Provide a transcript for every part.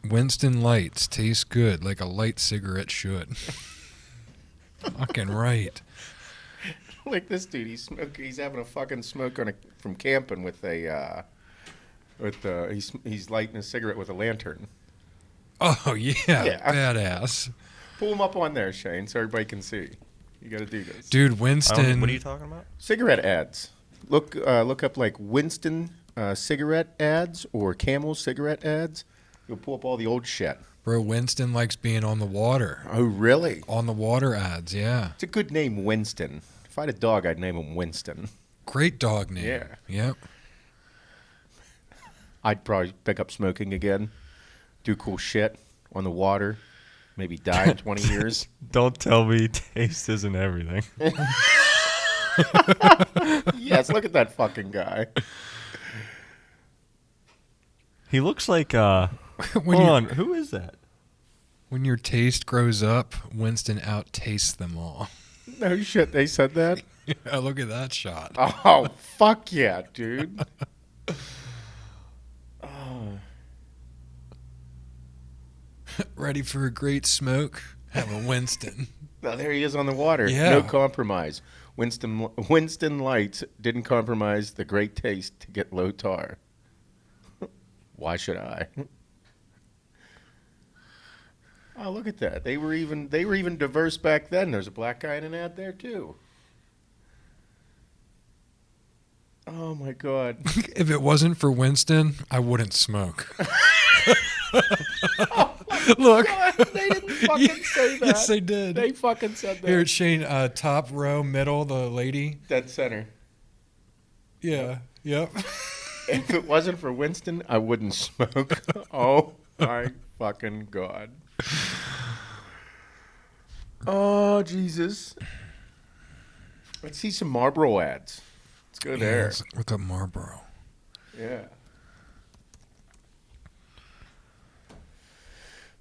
Winston Lights taste good like a light cigarette should. Fucking right. Like this dude, he's having a fucking smoke from camping with he's lighting a cigarette with a lantern. Oh, yeah. Badass. Pull him up on there, Shane, so everybody can see. You got to do this. Dude, Winston. What are you talking about? Cigarette ads. Look up like Winston cigarette ads or Camel cigarette ads. You'll pull up all the old shit. Bro, Winston likes being on the water. Oh, really? On the water ads, yeah. It's a good name, Winston. If I had a dog, I'd name him Winston. Great dog name. Yeah. Yep. I'd probably pick up smoking again, do cool shit on the water, maybe die in 20 years. Don't tell me taste isn't everything. Yes, look at that fucking guy. He looks like, hold on, who is that? When your taste grows up, Winston out-tastes them all. No shit, they said that? Yeah, look at that shot. Oh, fuck yeah, dude. Ready for a great smoke? Have a Winston. Now, there he is on the water. Yeah. No compromise. Winston Lights didn't compromise the great taste to get low tar. Why should I? Oh, look at that. They were even diverse back then. There's a black guy in an ad there too. Oh my God. If it wasn't for Winston, I wouldn't smoke. Look. God, they didn't fucking say that. Yes, they did. They fucking said that. Here, Shane, top row, middle, the lady. Dead center. Yeah. Yep. If it wasn't for Winston, I wouldn't smoke. Oh my fucking God. Oh, Jesus. Let's see some Marlboro ads. Let's go there. Let's look up Marlboro. Yeah.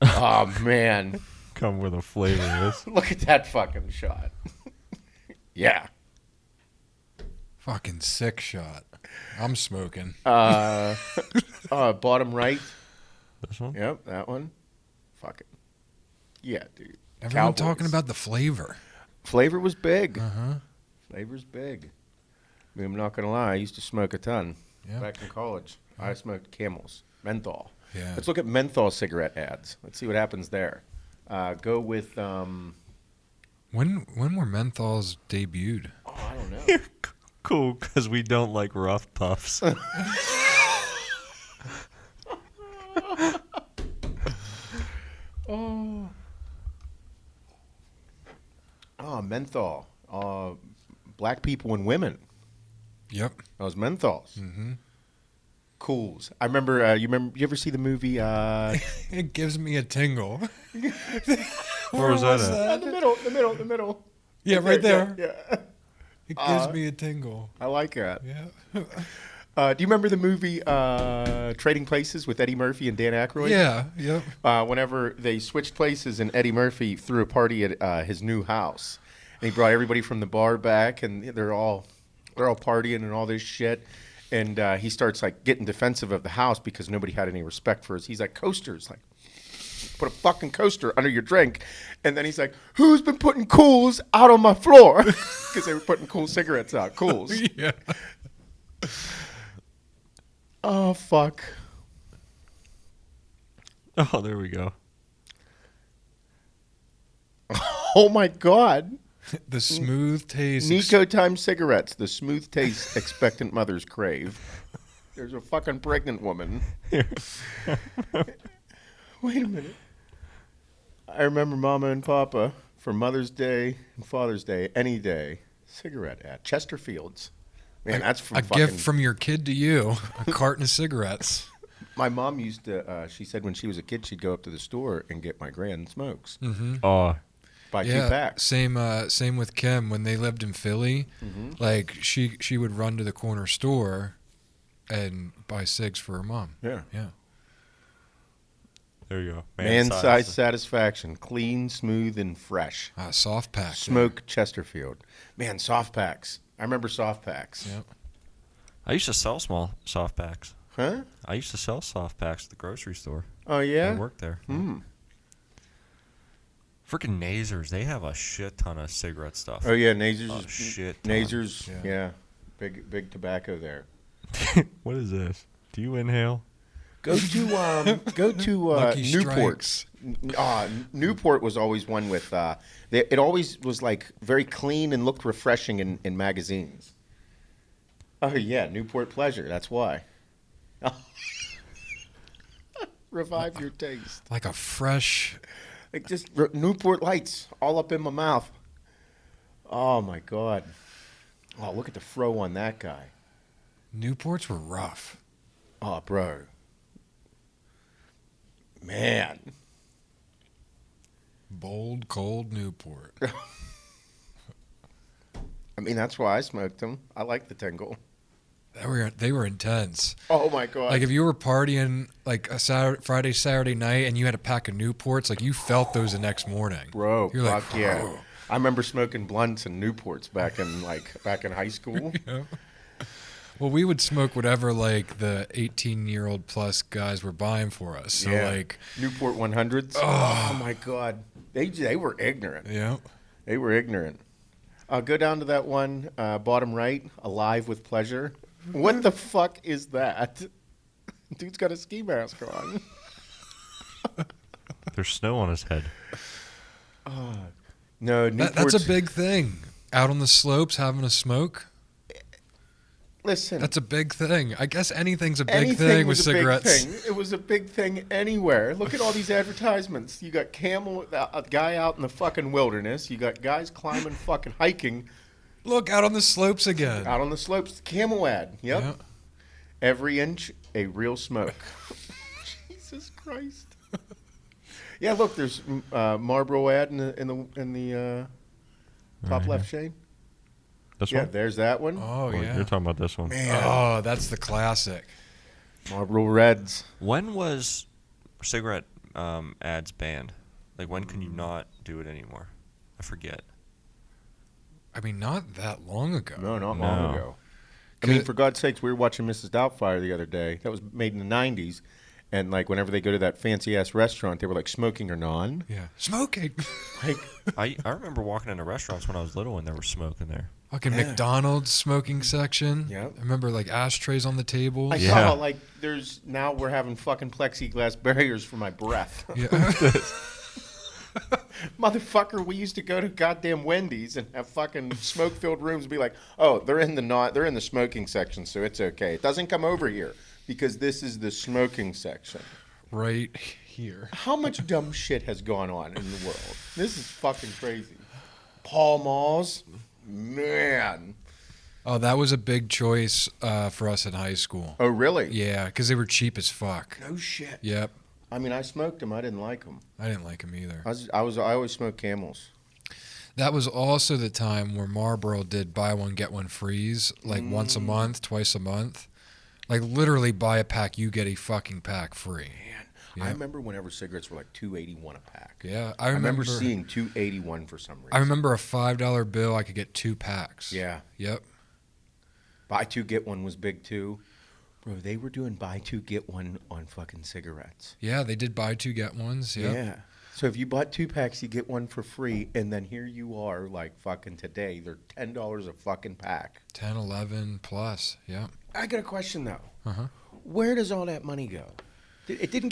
Oh, man. Come with a flavor of this. Look at that fucking shot. Yeah. Fucking sick shot. I'm smoking. Bottom right. This one? Yep, that one. Fuck it. Yeah, dude. Everyone Cowboys. talking about the flavor. Flavor was big. Uh-huh. Flavor's big. I mean, I'm not going to lie. I used to smoke a ton Yep. back in college. I smoked Camels, menthol. Yeah. Let's look at menthol cigarette ads. Let's see what happens there. Go with, When were menthols debuted? I don't know. You're cool, because we don't like rough puffs. Oh, menthol. Black people and women. Yep. Those menthols. Mm-hmm. Cools. I remember, you ever see the movie? It gives me a tingle. Where was that at? The middle. Yeah, right there. Yeah. It gives me a tingle. I like that. Yeah. Do you remember the movie Trading Places with Eddie Murphy and Dan Aykroyd? Yeah. Yep. Whenever they switched places and Eddie Murphy threw a party at his new house, and he brought everybody from the bar back, and they're all partying and all this shit, and he starts like getting defensive of the house because nobody had any respect for us. He's like, coasters, like put a fucking coaster under your drink, and then he's like, who's been putting Cools out on my floor? Because they were putting cool cigarettes out, Cools. Yeah. Oh fuck. Oh, there we go. Oh my God. The smooth taste. Nico Time cigarettes, the smooth taste expectant mothers crave. There's a fucking pregnant woman. Wait a minute. I remember Mama and Papa for Mother's Day and Father's Day, any day, cigarette ad. Chesterfields. Man, that's from a fucking... gift from your kid to you. A carton of cigarettes. My mom used to, she said when she was a kid, she'd go up to the store and get my grand smokes. Mm-hmm. Oh, Buy Yeah, 2 packs. same with Kim when they lived in Philly. Mm-hmm. Like she would run to the corner store and buy cigs for her mom. Yeah. Yeah. there you go. Man-sized satisfaction. Clean, smooth, and fresh. Soft pack. Smoke Chesterfield. Man, soft packs. I remember soft packs. Yep. I used to sell small soft packs. Huh? I used to sell soft packs at the grocery store. Oh, yeah? I worked there. Hmm. Freaking Nasers, they have a shit ton of cigarette stuff. Oh, yeah, Nasers. A shit ton. Nasers, yeah. Big tobacco there. What is this? Do you inhale? Go to Lucky Newport. Strikes. Newport was always one with. It always was like very clean and looked refreshing in magazines. Oh yeah, Newport Pleasure. That's why. Revive your taste. Like a fresh. Like just Newport Lights all up in my mouth. Oh my God. Oh, look at the fro on that guy. Newports were rough. Oh, bro. Man. Bold, cold Newport. I mean, that's why I smoked them. I like the tingle. They were intense. Oh my God. Like if you were partying like a Friday, Saturday night, and you had a pack of Newports, like you felt those the next morning. Bro, You're like, fuck yeah. "Oh." I remember smoking blunts and Newports back in high school. Yeah. Well, we would smoke whatever like the 18-year-old plus guys were buying for us. So like Newport 100s. Oh my God. They were ignorant. yeah. They were ignorant. Go down to that one, bottom right, Alive with Pleasure. What the fuck is that? Dude's got a ski mask on. There's snow on his head. No, That's a big thing. Out on the slopes having a smoke. Listen. That's a big thing. I guess anything's a big Anything thing with was a big cigarettes. thing. It was a big thing anywhere. Look at all these advertisements. You got a guy out in the fucking wilderness. You got guys climbing, fucking hiking Look, out on the slopes again. out on the slopes. Camel ad. Yep. Yeah. Every inch a real smoke. Jesus Christ. Yeah, look, there's Marlboro ad in the top Right left here. shade. This Yeah, one? there's that one. Oh, Or yeah. You're talking about this one. Man, Oh, that's the classic. Marlboro Reds. When was cigarette ads banned? Like, when can you not do it anymore? I forget. I mean, not that long ago. No, not long No. ago. I mean, for God's sakes, we were watching Mrs. Doubtfire the other day. That was made in the 90s. And, like, whenever they go to that fancy-ass restaurant, they were like, smoking or non. Yeah. Smoking. Like, I remember walking into restaurants when I was little and there was smoke in there. Fucking Yeah. McDonald's smoking section. Yep. I remember like ashtrays on the table. I Yeah. saw, like, now we're having fucking plexiglass barriers for my breath. Yeah. Motherfucker, we used to go to goddamn Wendy's and have fucking smoke-filled rooms and be like, oh, they're in the smoking section, so it's okay. It doesn't come over here because this is the smoking section. Right here. How much dumb shit has gone on in the world? This is fucking crazy. Pall Malls, man. Oh, that was a big choice for us in high school. Oh, really? Yeah, because they were cheap as fuck. No shit. Yep. I mean, I smoked them. I didn't like them. I didn't like them either. I always smoked Camels. That was also the time where Marlboro did buy one, get one freeze, like once a month, twice a month. Like literally buy a pack, you get a fucking pack free. Man, Yeah. I remember whenever cigarettes were like $2.81 a pack. Yeah, I remember seeing $2.81 for some reason. I remember a $5 bill, I could get 2 packs. Yeah. Yep. Buy two, get one was big too. Bro, they were doing buy two, get one on fucking cigarettes. Yeah, they did buy 2, get ones. Yep. Yeah. So if you bought 2 packs, you get one for free. And then here you are, like fucking today. They're $10 a fucking pack. 10, 11 plus. Yep. I got a question though. Uh-huh. Where does all that money go? It didn't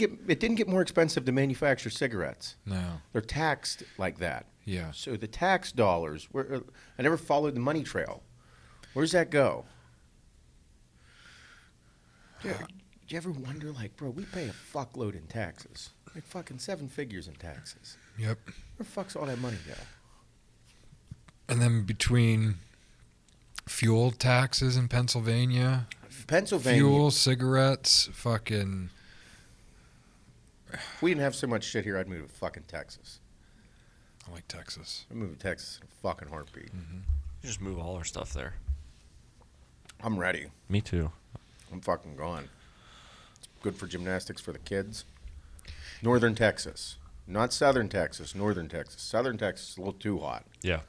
get more expensive to manufacture cigarettes. No. They're taxed like that. Yeah. So the tax dollars, I never followed the money trail. Where's that go? Do you ever wonder, like, bro, we pay a fuckload in taxes. Like fucking 7 figures in taxes. Yep. Where the fuck's all that money go? And then between fuel taxes in Pennsylvania, Pennsylvania, fuel, cigarettes, fucking... if we didn't have so much shit here, I'd move to fucking Texas. I like Texas. I'd move to Texas in a fucking heartbeat. You just move all our stuff there. I'm ready. Me too. I'm fucking gone. It's good for gymnastics for the kids. Northern Texas. Not Southern Texas, Northern Texas. Southern Texas is a little too hot. Yeah.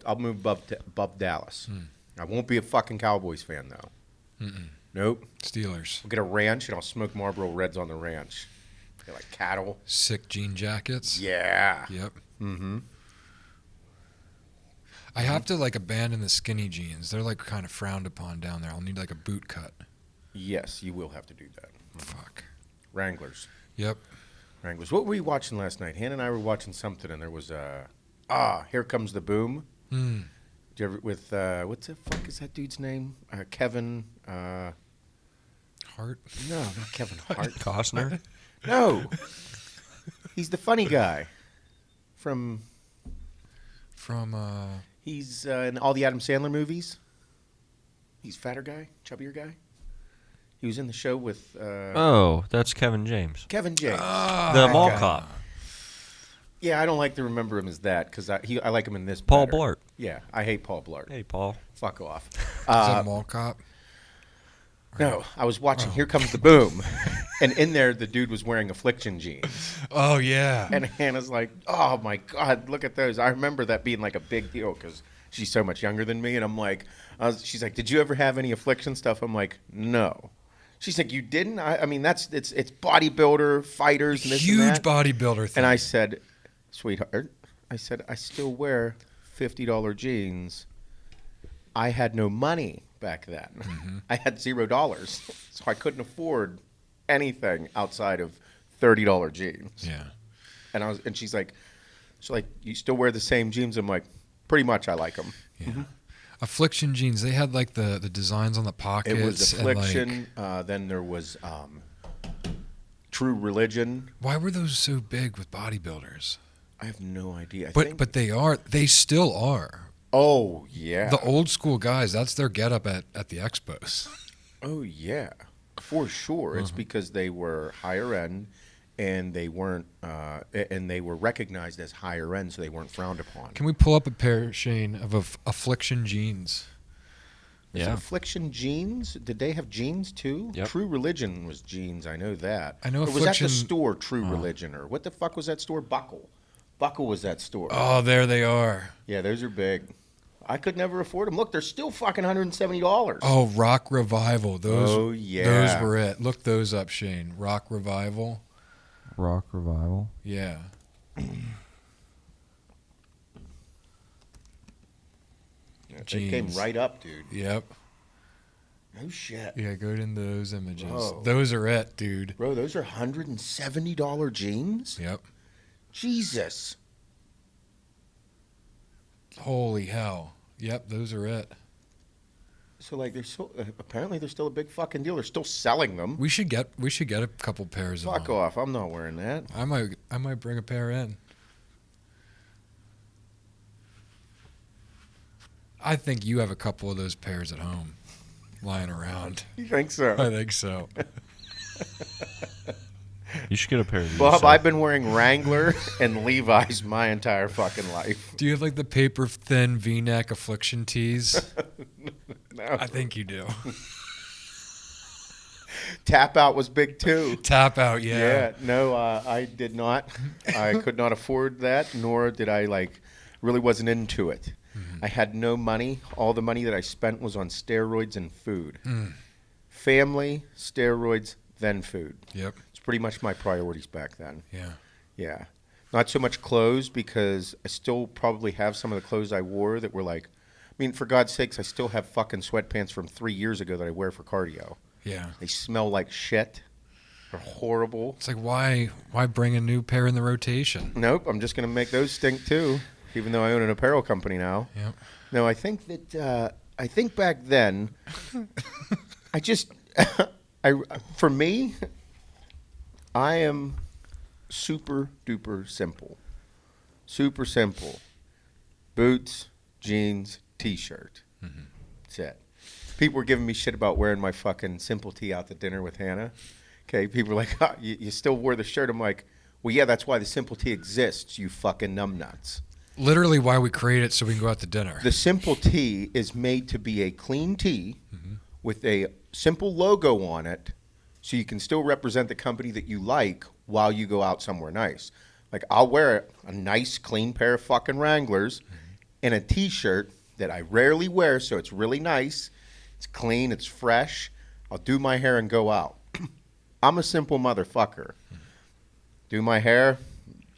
I'll move above Dallas. I won't be a fucking Cowboys fan, though. Nope. Steelers. I'll get a ranch and I'll smoke Marlboro Reds on the ranch. They're like cattle. Sick jean jackets. Yeah. Yep. Mm-hmm. I have to like abandon the skinny jeans. They're like kind of frowned upon down there. I'll need like a boot cut. Yes, you will have to do that. Fuck. Wranglers. Yep. Wranglers. What were we watching last night? Hannah and I were watching something, and there was Here Comes the Boom. Hmm. Did you ever, with what's the fuck is that dude's name? Kevin. Hart. No, not Kevin Hart. Costner? No. He's the funny guy from. He's in all the Adam Sandler movies. He's fatter guy, chubbier guy. He was in the show with Oh, that's Kevin James. Kevin James. The mall cop. Yeah, I don't like to remember him as that because I like him in this. Paul better. Blart. Yeah, I hate Paul Blart. Hey, Paul. Fuck off. Is that Mall Cop? No, I was watching Here Comes the Boom, and in there the dude was wearing Affliction jeans, Oh yeah. and Hannah's like, "Oh my god, look at those!" I remember that being like a big deal because she's so much younger than me, and I'm like, she's like, "Did you ever have any Affliction stuff?" I'm like, "No." She's like, "You didn't?" I mean, it's bodybuilder fighters and this Huge and that. bodybuilder thing. And I said, "Sweetheart," I said, "I still wear $50 jeans. I had no money back then. Mm-hmm. I had $0, so I couldn't afford anything outside of $30 jeans." Yeah. And she's like, "You still wear the same jeans?" I'm like, "Pretty much. I like them." Yeah. Mm-hmm. Affliction jeans. They had like the designs on the pockets. It was and, like, Affliction. Then there was True Religion. why were those so big with bodybuilders? I have no idea. But they still are. Oh yeah. The old school guys, that's their getup at the expos. Oh yeah, for sure. It's because they were higher end, and they weren't, and they were recognized as higher end, so they weren't frowned upon. Can we pull up a pair, Shane, of Affliction jeans? Is Yeah. Affliction jeans? Did they have jeans too? Yep. True Religion was jeans. I know that. I know Or was that the Affliction- store True Religion, or what the fuck was that store? Buckle. Buckle was that store. Oh, there they are. Yeah, those are big. I could never afford them. Look, they're still fucking $170. Oh, Rock Revival. Those. Oh, yeah. Those were it. Look those up, Shane. Rock Revival. Rock Revival. Yeah. They came Jeans. right up, dude. Yep. No shit. Yeah, go into those images. Whoa. Those are it, dude. Bro, those are $170 jeans? Yep. Jesus. Holy hell. Yep, those are it. So like they're so apparently they're still a big fucking deal. They're still selling them. We should get a couple pairs of Fuck them. off. I'm not wearing that. I might bring a pair in. I think you have a couple of those pairs at home lying around. You think so? I think so. You should get a pair of these. Bob, Seth. I've been wearing Wrangler and Levi's my entire fucking life. Do you have like the paper thin V-neck Affliction tees? No. I think you do. Tap out was big too. Tap out, yeah. Yeah, no, I did not. I could not afford that, nor did I really wasn't into it. I had no money. All the money that I spent was on steroids and food. Family, steroids, then food. Yep. It's pretty much my priorities back then. Yeah. Yeah. Not so much clothes because I still probably have some of the clothes I wore that were like, I mean, for God's sakes, I still have fucking sweatpants from 3 years ago that I wear for cardio. Yeah. They smell like shit. They're horrible. It's like why bring a new pair in the rotation? Nope, I'm just going to make those stink too, even though I own an apparel company now. Yep. No, I think that, I think back then, for me, I am super duper simple. Super simple. Boots, jeans, t-shirt. That's it. People were giving me shit about wearing my fucking simple tee out to dinner with Hannah. Okay, people were like, oh, you still wore the shirt? I'm like, well, yeah, that's why the simple tee exists, you fucking numbnuts. Literally why we create it so we can go out to dinner. The simple tee is made to be a clean tee with a simple logo on it so you can still represent the company that you like while you go out somewhere nice. Like, I'll wear a nice, clean pair of fucking Wranglers and a t-shirt that I rarely wear, so it's really nice. It's clean, it's fresh. I'll do my hair and go out. I'm a simple motherfucker. Do my hair,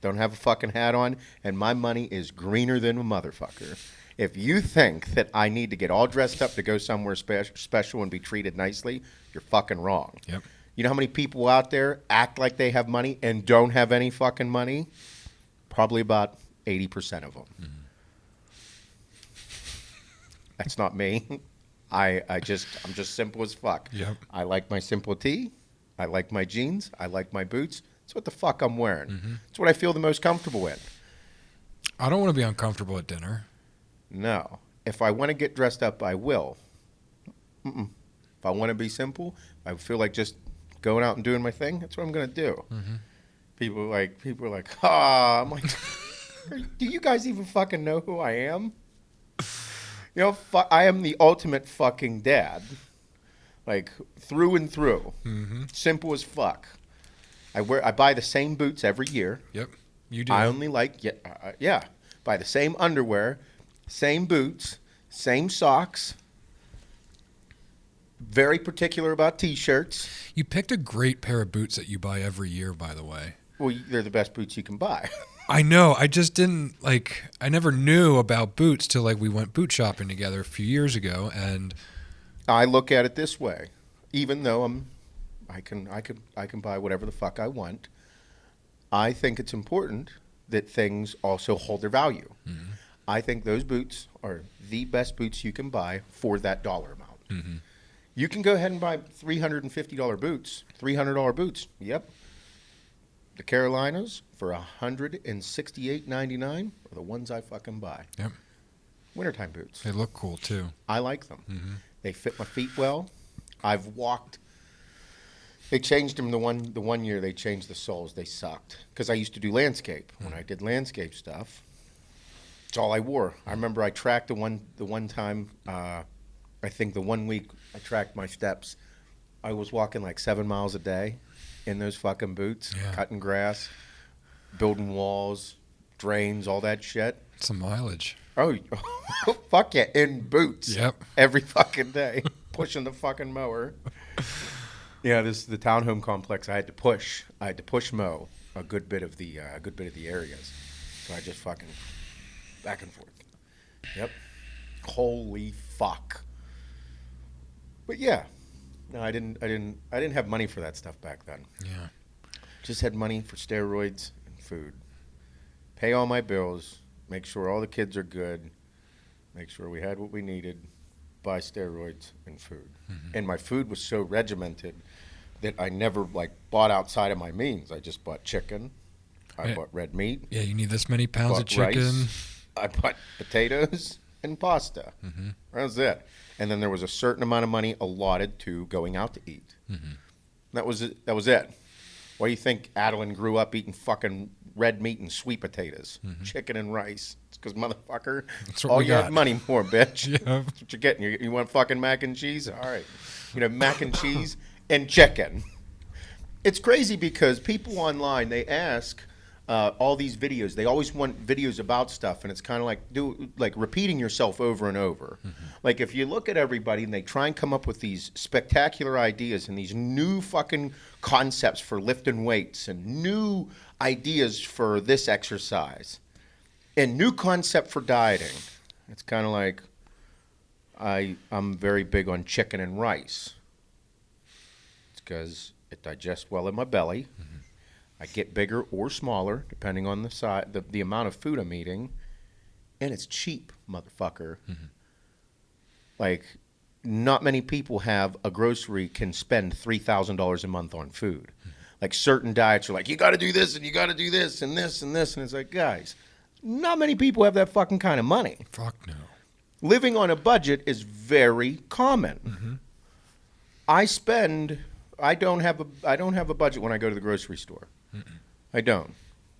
don't have a fucking hat on, and my money is greener than a motherfucker. If you think that I need to get all dressed up to go somewhere special and be treated nicely, you're fucking wrong. Yep. You know how many people out there act like they have money and don't have any fucking money? Probably about 80% of them. Mm-hmm. That's not me. I'm just simple as fuck. Yep. I like my simple tee. I like my jeans. I like my boots. It's what the fuck I'm wearing. Mm-hmm. It's what I feel the most comfortable in. I don't want to be uncomfortable at dinner. No. If I want to get dressed up, I will. If I want to be simple, I feel like just going out and doing my thing. That's what I'm going to do. Mm-hmm. People are like, I'm like, do you guys even fucking know who I am? You know, I am the ultimate fucking dad. Like, through and through. Mm-hmm. Simple as fuck. I buy the same boots every year. Yep, you do. I only like, buy the same underwear, same boots, same socks. Very particular about T-shirts. You picked a great pair of boots that you buy every year, by the way. Well, they're the best boots you can buy. I know. I just didn't, I never knew about boots till, we went boot shopping together a few years ago, and I look at it this way. Even though I can buy whatever the fuck I want, I think it's important that things also hold their value. Mm-hmm. I think those boots are the best boots you can buy for that dollar amount. Mm-hmm. You can go ahead and buy $350 boots, $300 boots. Yep. The Carolinas for $168.99 are the ones I fucking buy. Yep. Wintertime boots. They look cool too. I like them. Mm-hmm. They fit my feet well. I've walked. They changed them the one year. They changed the soles. They sucked because I used to do landscape. When I did landscape stuff, it's all I wore. I remember I tracked the one time. I think the 1 week I tracked my steps. I was walking 7 miles a day in those fucking boots, cutting grass, building walls, drains, all that shit. Some mileage. Oh, fuck yeah, in boots. Yep. Every fucking day, pushing the fucking mower. Yeah, this is the townhome complex. I had to push mow a good bit of the areas. So I just fucking back and forth. Yep. Holy fuck. But yeah, no, I didn't have money for that stuff back then. Yeah. Just had money for steroids and food. Pay all my bills. Make sure all the kids are good. Make sure we had what we needed. Buy steroids and food. Mm-hmm. And my food was so regimented that I never bought outside of my means. I just bought chicken. I bought red meat. Yeah, you need this many pounds of chicken. Rice. I bought potatoes and pasta. Mm-hmm. That was it. And then there was a certain amount of money allotted to going out to eat. Mm-hmm. That was it. Why do you think Adeline grew up eating fucking red meat and sweet potatoes, chicken and rice? It's because, motherfucker, that's what all we you got. have money for, bitch. Yeah. That's what you're getting. You want fucking mac and cheese? All right. Mac and cheese and chicken. It's crazy because people online, they ask all these videos. They always want videos about stuff, and it's kind of like repeating yourself over and over. Mm-hmm. Like if you look at everybody and they try and come up with these spectacular ideas and these new fucking concepts for lifting weights and new ideas for this exercise and new concept for dieting, it's kind of like I'm very big on chicken and rice. It's because it digests well in my belly. Mm-hmm. I get bigger or smaller, depending on the size, the amount of food I'm eating, and it's cheap, motherfucker. Mm-hmm. Not many people have a grocery can spend $3,000 a month on food. Mm-hmm. Certain diets are you got to do this and you got to do this and this and this, and it's guys, not many people have that fucking kind of money. Fuck no. Living on a budget is very common. Mm-hmm. I don't have a budget when I go to the grocery store. Mm-mm. I don't.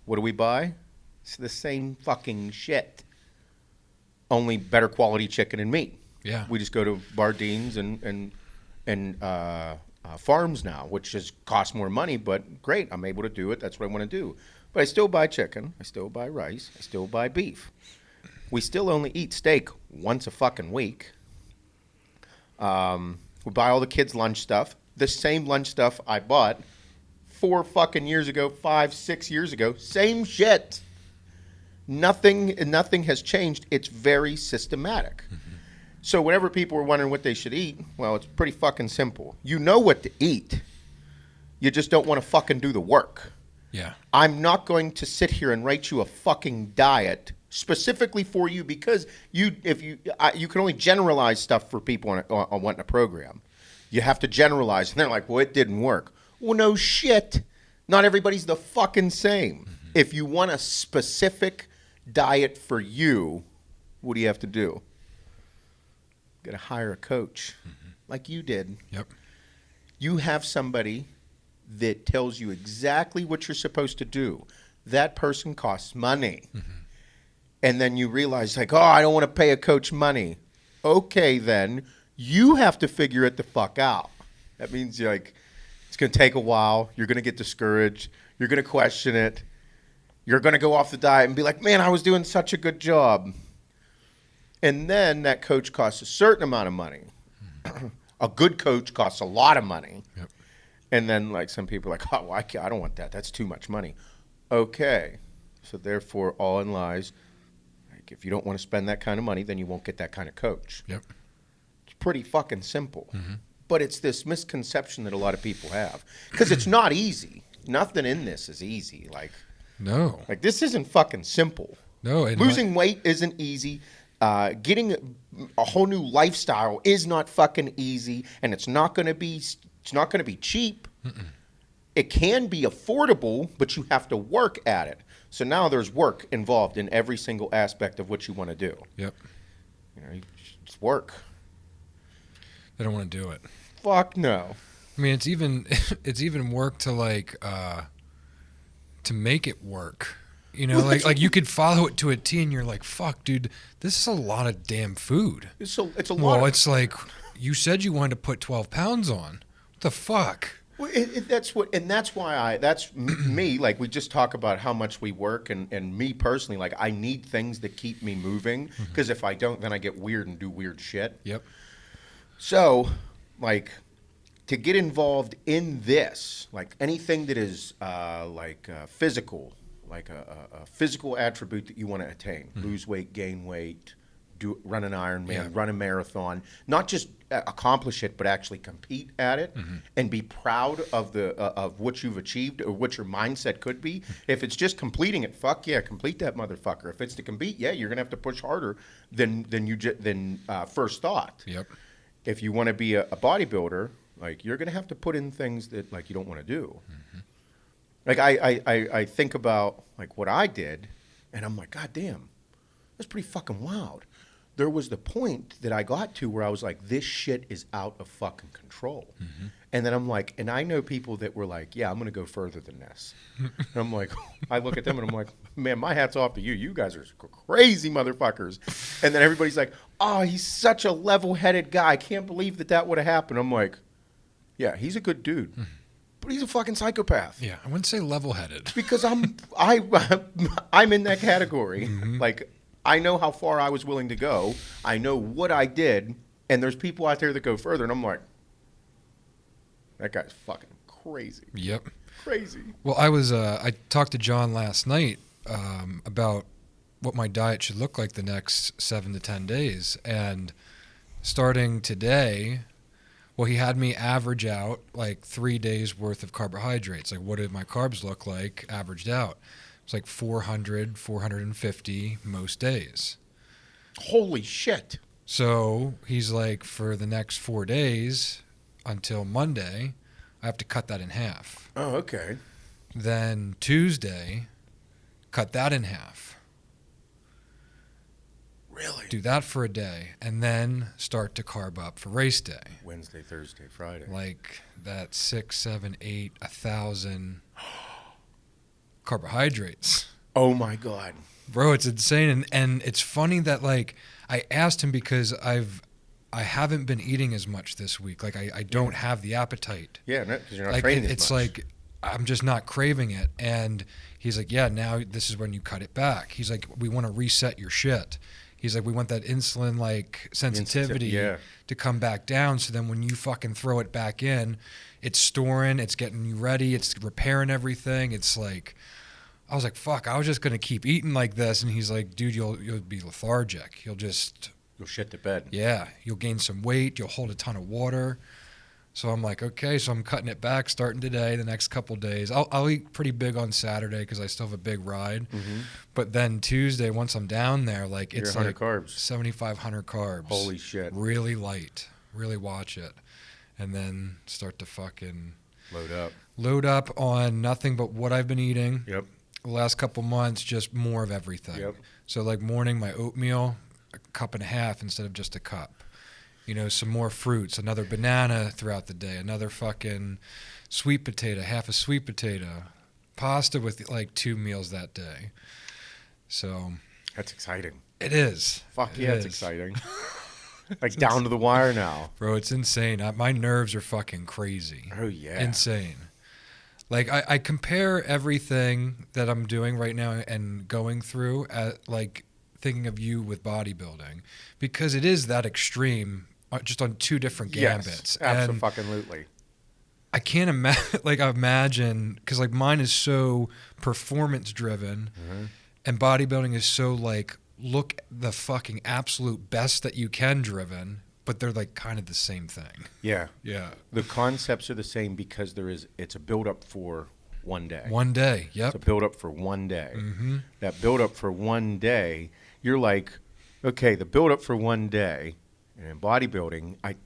What do we buy? It's the same fucking shit. Only better quality chicken and meat. Yeah. We just go to Bardeen's and farms now, which just costs more money, but great. I'm able to do it. That's what I want to do. But I still buy chicken. I still buy rice. I still buy beef. We still only eat steak once a fucking week. We buy all the kids' lunch stuff. The same lunch stuff I bought 4 fucking years ago, 5, 6 years ago. Same shit. Nothing has changed. It's very systematic. So whenever people are wondering what they should eat, well, it's pretty fucking simple. You know what to eat. You just don't want to fucking do the work. Yeah. I'm not going to sit here and write you a fucking diet specifically for you because you can only generalize stuff for people on wanting a program. You have to generalize, and they're like, well, it didn't work. Well, no shit. Not everybody's the fucking same. If you want a specific diet for you, what do you have to do? You got to hire a coach like you did. Yep. You have somebody that tells you exactly what you're supposed to do. That person costs money. And then you realize, like, oh, I don't want to pay a coach money. Okay, then you have to figure it the fuck out. That means you're like, it's going to take a while. You're going to get discouraged. You're going to question it. You're going to go off the diet and be like, man, I was doing such a good job. And then that coach costs a certain amount of money. A good coach costs a lot of money. Yep. And then, like, some people are like, oh, well, I don't want that. That's too much money. Okay. So therefore, all in lies, like, if you don't want to spend that kind of money, then you won't get that kind of coach. Yep. It's pretty fucking simple. But it's this misconception that a lot of people have. Because it's not easy. Nothing in this is easy. No. Like, this isn't fucking simple. No. Losing weight isn't easy. Getting a whole new lifestyle is not fucking easy, and it's not going to be cheap. It can be affordable, but you have to work at it. So now there's work involved in every single aspect of what you want to do. Yep. You know, it's work. They don't want to do it. Fuck no. I mean, it's even work to to make it work. You know, like you could follow it to a T, and you're like, "Fuck, dude, this is a lot of damn food." It's a lot. Well, it's like you said you wanted to put 12 pounds on. What the fuck? Well, that's why that's me. Like, we just talk about how much we work, and me personally, like, I need things that keep me moving, because if I don't, then I get weird and do weird shit. Yep. So, like, to get involved in this, like anything that is physical, like a physical attribute that you want to attain, lose weight, gain weight, run an Ironman, run a marathon, not just accomplish it, but actually compete at it and be proud of of what you've achieved or what your mindset could be. If it's just completing it, fuck yeah, complete that motherfucker. If it's to compete, yeah, you're gonna have to push harder than first thought. Yep. If you want to be a bodybuilder, like, you're gonna have to put in things that, like, you don't want to do. Like, I think about, like, what I did, and I'm like, God damn, that's pretty fucking wild. There was the point that I got to where I was like, this shit is out of fucking control. And then I'm like, and I know people that were like, yeah, I'm going to go further than this. And I'm like, I look at them and I'm like, man, my hat's off to you. You guys are crazy motherfuckers. And then everybody's like, oh, he's such a level-headed guy. I can't believe that would have happened. I'm like, yeah, he's a good dude. But he's a fucking psychopath. Yeah, I wouldn't say level-headed. Because I'm in that category. Like, I know how far I was willing to go. I know what I did, and there's people out there that go further, and I'm like, that guy's fucking crazy. Yep. Crazy. Well, I talked to John last night about what my diet should look like the next 7 to 10 days, and starting today, well, he had me average out like 3 days worth of carbohydrates. Like, what did my carbs look like averaged out? It's like 400, 450 most days. Holy shit. So he's like, for the next 4 days until Monday, I have to cut that in half. Oh, okay. Then Tuesday, cut that in half. Really? Do that for a day, and then start to carb up for race day. Wednesday, Thursday, Friday. Like that 6, 7, 8, 1,000 carbohydrates. Oh my God. Bro, it's insane. And it's funny that, like, I asked him because I haven't been eating as much this week. Like, I don't have the appetite. Yeah, because you're not Like, training it's as much. like I'm just not craving it. And he's like, yeah, now this is when you cut it back. He's like, we want to reset your shit. He's like, we want that insulin like sensitivity yeah. to come back down. So then when you fucking throw it back in, it's storing, it's getting you ready, it's repairing everything. It's like, I was like, fuck, I was just going to keep eating like this. And he's like, dude, you'll be lethargic. You'll shit the bed. Yeah, you'll gain some weight. You'll hold a ton of water. So I'm like, okay, so I'm cutting it back starting today, the next couple days. I'll eat pretty big on Saturday because I still have a big ride. Mm-hmm. But then Tuesday, once I'm down there, like it's like carbs. 7,500 carbs. Holy shit. Really light. Really watch it. And then start to fucking load up on nothing but what I've been eating. Yep. The last couple months, just more of everything. Yep. So like morning, my oatmeal, a cup and a half instead of just a cup. You know, some more fruits, another banana throughout the day, another fucking sweet potato, half a sweet potato, pasta with like 2 meals that day. So that's exciting. It is. Fuck yeah, it's exciting. Like down to the wire now. Bro, it's insane. My nerves are fucking crazy. Oh, yeah. Insane. Like, I compare everything that I'm doing right now and going through at, like, thinking of you with bodybuilding. Because it is that extreme, just on 2 different gambits. Yes, absolutely. I can't imagine, because, like, mine is so performance-driven, and bodybuilding is so, like, look the fucking absolute best that you can driven, but they're like kind of the same thing. Yeah. Yeah. The concepts are the same because it's a build up for one day. One day. Yep. It's a build up for one day. Mm-hmm. That build up for one day, you're like, okay, the build up for one day, and in bodybuilding, I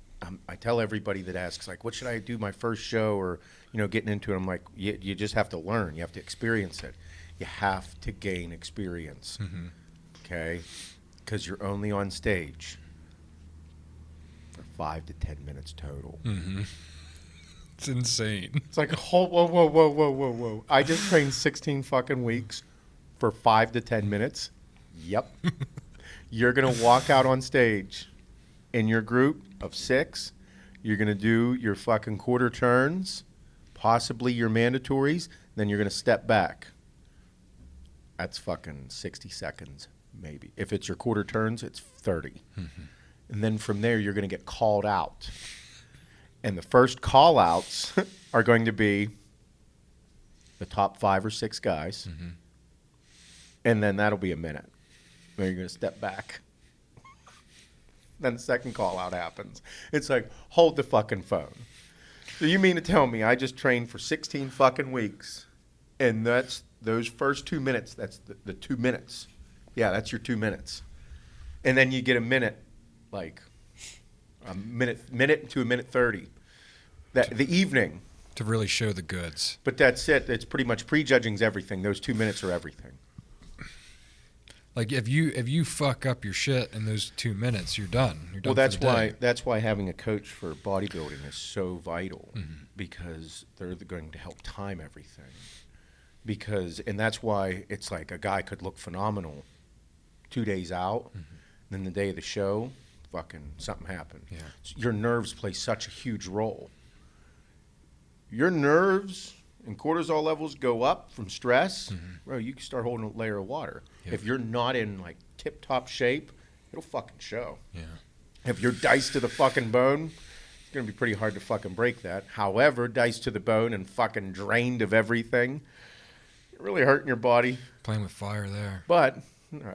tell everybody that asks, like, what should I do my first show or, you know, getting into it? I'm like, you just have to learn. You have to experience it. You have to gain experience. Mm-hmm. Okay? Because you're only on stage for 5 to 10 minutes total. Mm-hmm. It's insane. It's like, whoa. I just trained 16 fucking weeks for 5 to 10 minutes. Yep. You're going to walk out on stage in your group of 6. You're going to do your fucking quarter turns, possibly your mandatories. Then you're going to step back. That's fucking 60 seconds. Maybe. If it's your quarter turns, it's 30. Mm-hmm. And then from there, you're going to get called out. And the first call-outs are going to be the top 5 or 6 guys. Mm-hmm. And then that'll be a minute. Then you're going to step back. Then the second call-out happens. It's like, hold the fucking phone. So you mean to tell me I just trained for 16 fucking weeks, and that's those first 2 minutes, that's the 2 minutes. Yeah, that's your 2 minutes. And then you get a minute, like a minute to a minute 30. The evening. To really show the goods. But that's it. It's pretty much prejudging's everything. Those 2 minutes are everything. Like if you fuck up your shit in those 2 minutes, you're done. You're done. Well, that's why having a coach for bodybuilding is so vital, because they're going to help time everything. And that's why it's like a guy could look phenomenal 2 days out, then the day of the show, fucking something happened. Yeah. Your nerves play such a huge role. Your nerves and cortisol levels go up from stress, bro, you can start holding a layer of water. Yep. If you're not in like tip-top shape, it'll fucking show. Yeah. If you're diced to the fucking bone, it's going to be pretty hard to fucking break that. However, diced to the bone and fucking drained of everything, you're really hurting your body. Playing with fire there. But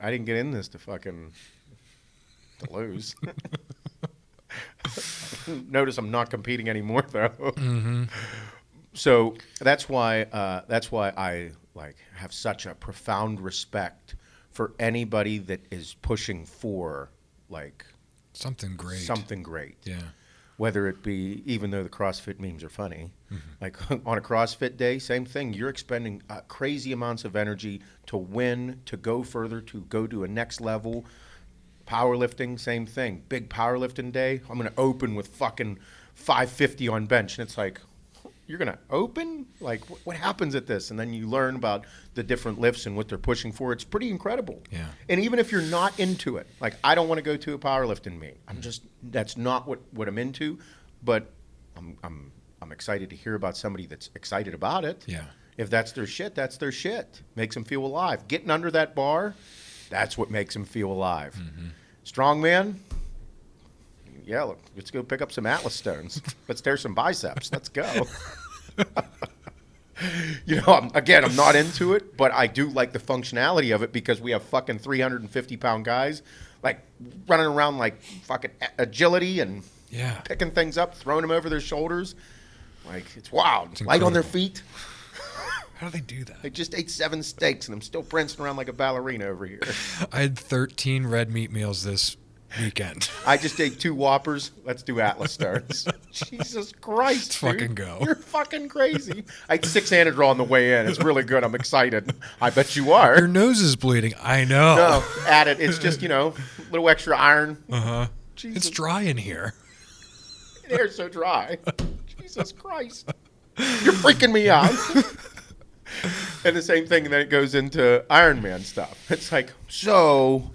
I didn't get in this to lose. Notice I'm not competing anymore, though. Mm-hmm. So that's why I like have such a profound respect for anybody that is pushing for like something great. Yeah. Whether it be, even though the CrossFit memes are funny, like on a CrossFit day, same thing. You're expending crazy amounts of energy to win, to go further, to go to a next level. Powerlifting, same thing. Big powerlifting day, I'm going to open with fucking 550 on bench. And it's like, you're going to open? Like, what happens at this? And then you learn about the different lifts and what they're pushing for. It's pretty incredible. Yeah. And even if you're not into it, like, I don't want to go to a powerlifting meet. That's not what I'm into. But I'm excited to hear about somebody that's excited about it. Yeah. If that's their shit, that's their shit. Makes them feel alive. Getting under that bar That's what makes him feel alive. Strong man, yeah, look, let's go pick up some Atlas stones. Let's tear some biceps. Let's go. I'm not into it, but I do like the functionality of it because we have fucking 350-pound guys like running around like fucking agility and picking things up, throwing them over their shoulders. Like, it's wild. It's light on their feet. How do they do that? I just ate 7 steaks and I'm still prancing around like a ballerina over here. I had 13 red meat meals this weekend. I just ate 2 Whoppers. Let's do Atlas stars. Jesus Christ, Let's dude. fucking go. You're fucking crazy. I ate 6 Anadrol on the way in. It's really good. I'm excited. I bet you are. Your nose is bleeding. I know. No, add it. It's just, a little extra iron. It's dry in here. The air's so dry. Jesus Christ. You're freaking me out. And the same thing, and then it goes into Iron Man stuff. It's like, so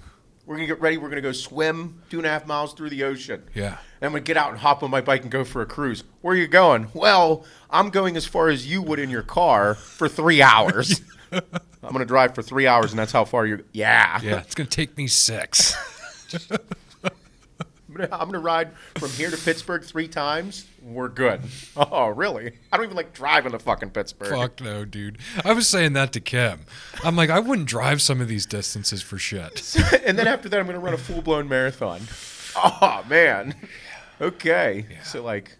we're going to get ready. We're going to go swim 2.5 miles through the ocean. Yeah. And I'm going to get out and hop on my bike and go for a cruise. Where are you going? Well, I'm going as far as you would in your car for 3 hours. I'm going to drive for 3 hours, and that's how far you're... Yeah. Yeah, it's going to take me 6. I'm going to ride from here to Pittsburgh 3 times. We're good. Oh, really? I don't even like driving to fucking Pittsburgh. Fuck no, dude. I was saying that to Kim. I'm like, I wouldn't drive some of these distances for shit. And then after that, I'm going to run a full-blown marathon. Oh, man. Okay. Yeah. So, like,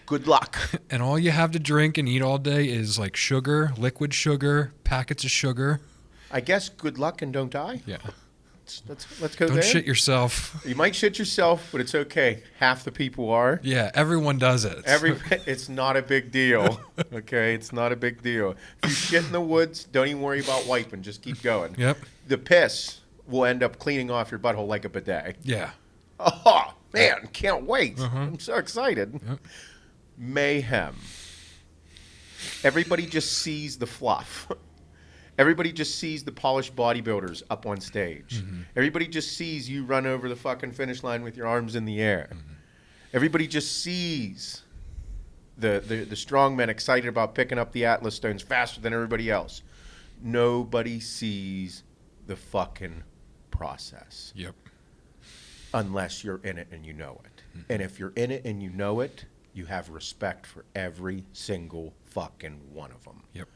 good luck. And all you have to drink and eat all day is, like, sugar, liquid sugar, packets of sugar. I guess good luck and don't die. Yeah. Let's go Don't there. shit yourself. You might shit yourself, but it's okay. Half the people are. Yeah, everyone does it. It's not a big deal. Okay, it's not a big deal. If you shit in the woods, don't even worry about wiping. Just keep going. Yep. The piss will end up cleaning off your butthole like a bidet. Yeah. Oh, man, can't wait. I'm so excited. Yep. Mayhem. Everybody just sees the fluff. Everybody just sees the polished bodybuilders up on stage. Everybody just sees you run over the fucking finish line with your arms in the air. Everybody just sees the strong men excited about picking up the Atlas stones faster than everybody else. Nobody sees the fucking process. Yep. Unless you're in it and you know it. And if you're in it and you know it, you have respect for every single fucking one of them. Yep.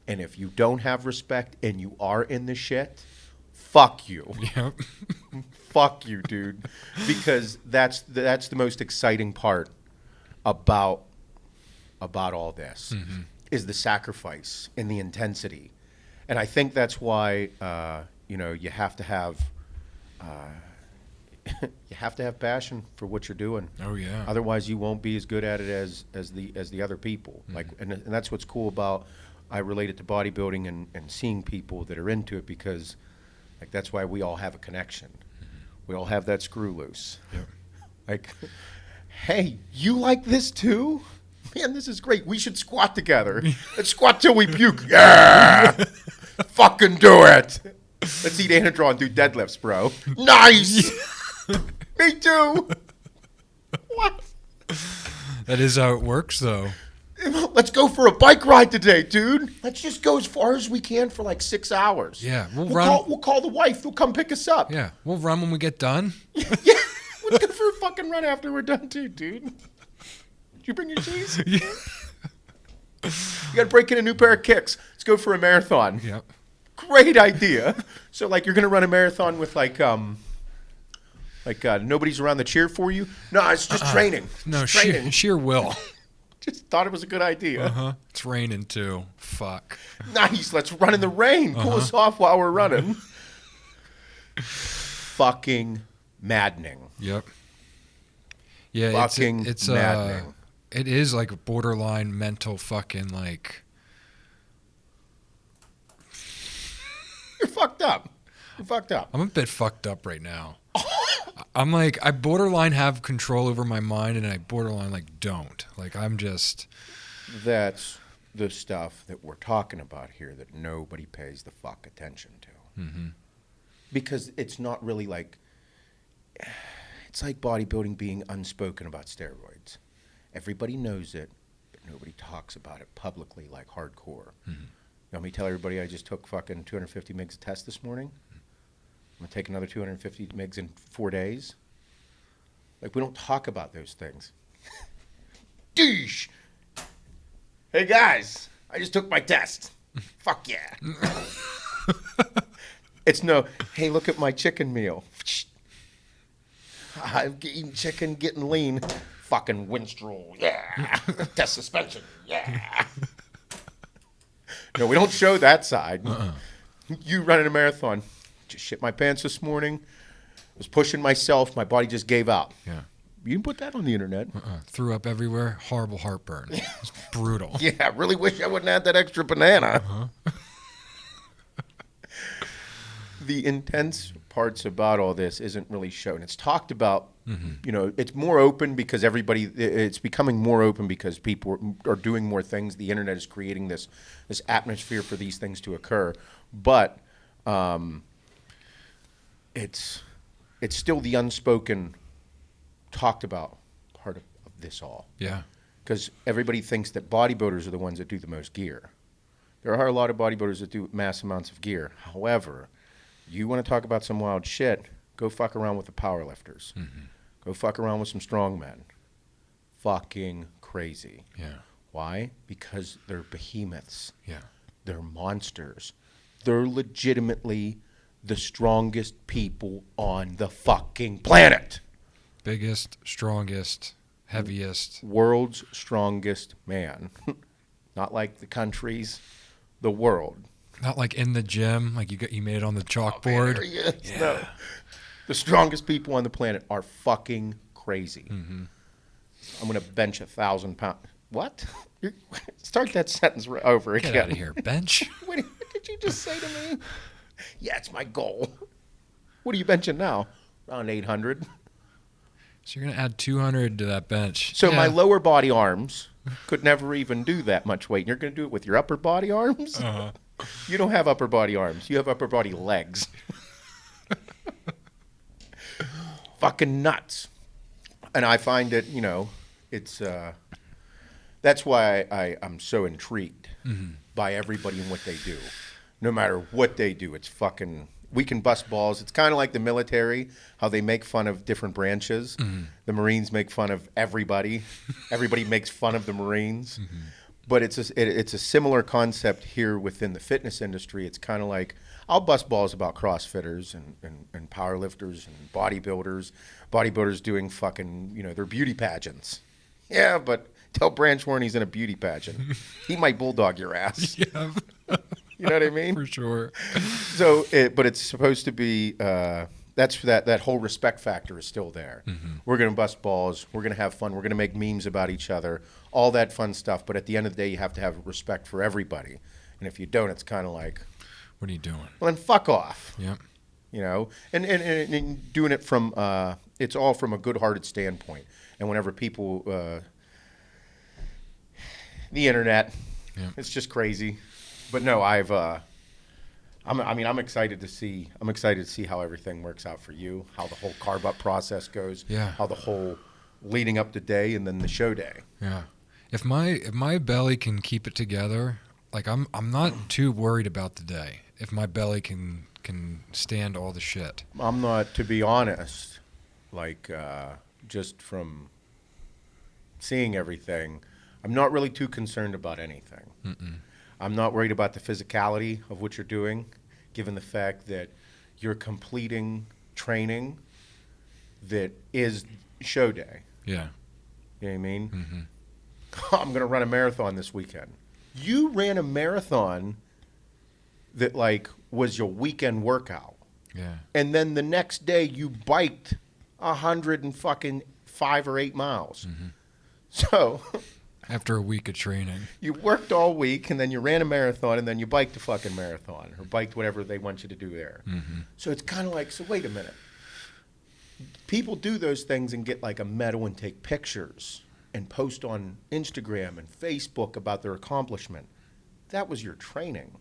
And if you don't have respect and you are in the shit, fuck you. Yep. Fuck you, dude. Because that's the most exciting part about all this is the sacrifice and the intensity. And I think that's why you have to have passion for what you're doing. Oh yeah. Otherwise you won't be as good at it as the other people. Like and that's what's cool about I relate it to bodybuilding and seeing people that are into it because, like, that's why we all have a connection. We all have that screw loose. Yep. Like, hey, you like this too? Man, this is great. We should squat together. Let's squat till we puke. Yeah! Fucking do it. Let's eat Anadrol and do deadlifts, bro. Nice! Me too! What? That is how it works, though. Let's go for a bike ride today, dude. Let's just go as far as we can for like 6 hours. Yeah, we'll call the wife. They'll come pick us up. Yeah, we'll run when we get done. Yeah, let's go for a fucking run after we're done too, dude. Did you bring your cheese? Yeah. You got to break in a new pair of kicks. Let's go for a marathon. Yep. Great idea. So like you're gonna run a marathon with nobody's around to cheer for you? No, it's just training. No, it's training. sheer will. Just thought it was a good idea. It's raining too. Fuck. Nice. Let's run in the rain. Cool us off while we're running. Fucking maddening. Yep. Yeah, Fucking it's maddening. It is like a borderline mental fucking like. You're fucked up. You're fucked up. I'm a bit fucked up right now. I'm like, I borderline have control over my mind and I borderline like don't. Like I'm just. That's the stuff that we're talking about here that nobody pays the fuck attention to. Because it's not really like. It's like bodybuilding being unspoken about steroids. Everybody knows it, but nobody talks about it publicly like hardcore. You want me to tell everybody I just took fucking 250 mgs of test this morning? I'm going to take another 250 mgs in 4 days. Like, we don't talk about those things. Douche! Hey, guys, I just took my test. Fuck yeah. It's no, hey, look at my chicken meal. I'm eating chicken, getting lean. Fucking Winstrol, yeah. Test suspension, yeah. No, we don't show that side. You running a marathon. Just shit my pants this morning. Was pushing myself. My body just gave up. Yeah. You didn't put that on the internet. Threw up everywhere. Horrible heartburn. It's brutal. Yeah, really wish I wouldn't have that extra banana. The intense parts about all this isn't really shown. It's talked about, you know, it's more open because it's becoming more open because people are doing more things. The internet is creating this atmosphere for these things to occur. But it's still the unspoken, talked about part of this all. Yeah. Because everybody thinks that bodybuilders are the ones that do the most gear. There are a lot of bodybuilders that do mass amounts of gear. However, you want to talk about some wild shit, go fuck around with the powerlifters. Go fuck around with some strongmen. Fucking crazy. Yeah. Why? Because they're behemoths. Yeah. They're monsters. They're legitimately the strongest people on the fucking planet. Biggest, strongest, heaviest. World's strongest man. Not like the countries, the world. Not like in the gym, like you made it on the chalkboard. Yeah. No. The strongest people on the planet are fucking crazy. I'm going to bench 1,000 pounds. What? Start that sentence over again. Get out of here, bench. What did you just say to me? Yeah, it's my goal. What are you benching now? Around 800. So you're going to add 200 to that bench. So Yeah. my lower body arms could never even do that much weight. And you're going to do it with your upper body arms? You don't have upper body arms. You have upper body legs. Fucking nuts. And I find it, you know, it's that's why I'm so intrigued by everybody and what they do. No matter what they do, it's fucking, we can bust balls. It's kind of like the military, how they make fun of different branches. The Marines make fun of everybody. Everybody makes fun of the Marines. But it's a similar concept here within the fitness industry. It's kind of like, I'll bust balls about CrossFitters and powerlifters and bodybuilders doing fucking, you know, their beauty pageants. Yeah, but tell Branchhorn he's in a beauty pageant. He might bulldog your ass. Yeah. You know what I mean? For sure. So, but it's supposed to be, that's that whole respect factor is still there. We're going to bust balls. We're going to have fun. We're going to make memes about each other. All that fun stuff. But at the end of the day, you have to have respect for everybody. And if you don't, it's kind of like, What are you doing? well, then fuck off. Yep. You know, and doing it from, it's all from a good-hearted standpoint. And whenever people, the internet, it's just crazy. But no, I'm excited to see. I'm excited to see how everything works out for you. How the whole carb up process goes. Yeah. How the whole leading up to day and then the show day. Yeah. If my belly can keep it together, like I'm not too worried about the day. If my belly can stand all the shit. I'm not, to be honest, like just from seeing everything, I'm not really too concerned about anything. I'm not worried about the physicality of what you're doing, given the fact that you're completing training that is show day. Yeah. You know what I mean? I'm going to run a marathon this weekend. You ran a marathon that, like, was your weekend workout. Yeah. And then the next day you biked 105 or 8 miles. So After a week of training. you worked all week, and then you ran a marathon, and then you biked a fucking marathon, or biked whatever they want you to do there. So it's kind of like, so wait a minute. People do those things and get like a medal and take pictures and post on Instagram and Facebook about their accomplishment. That was your training.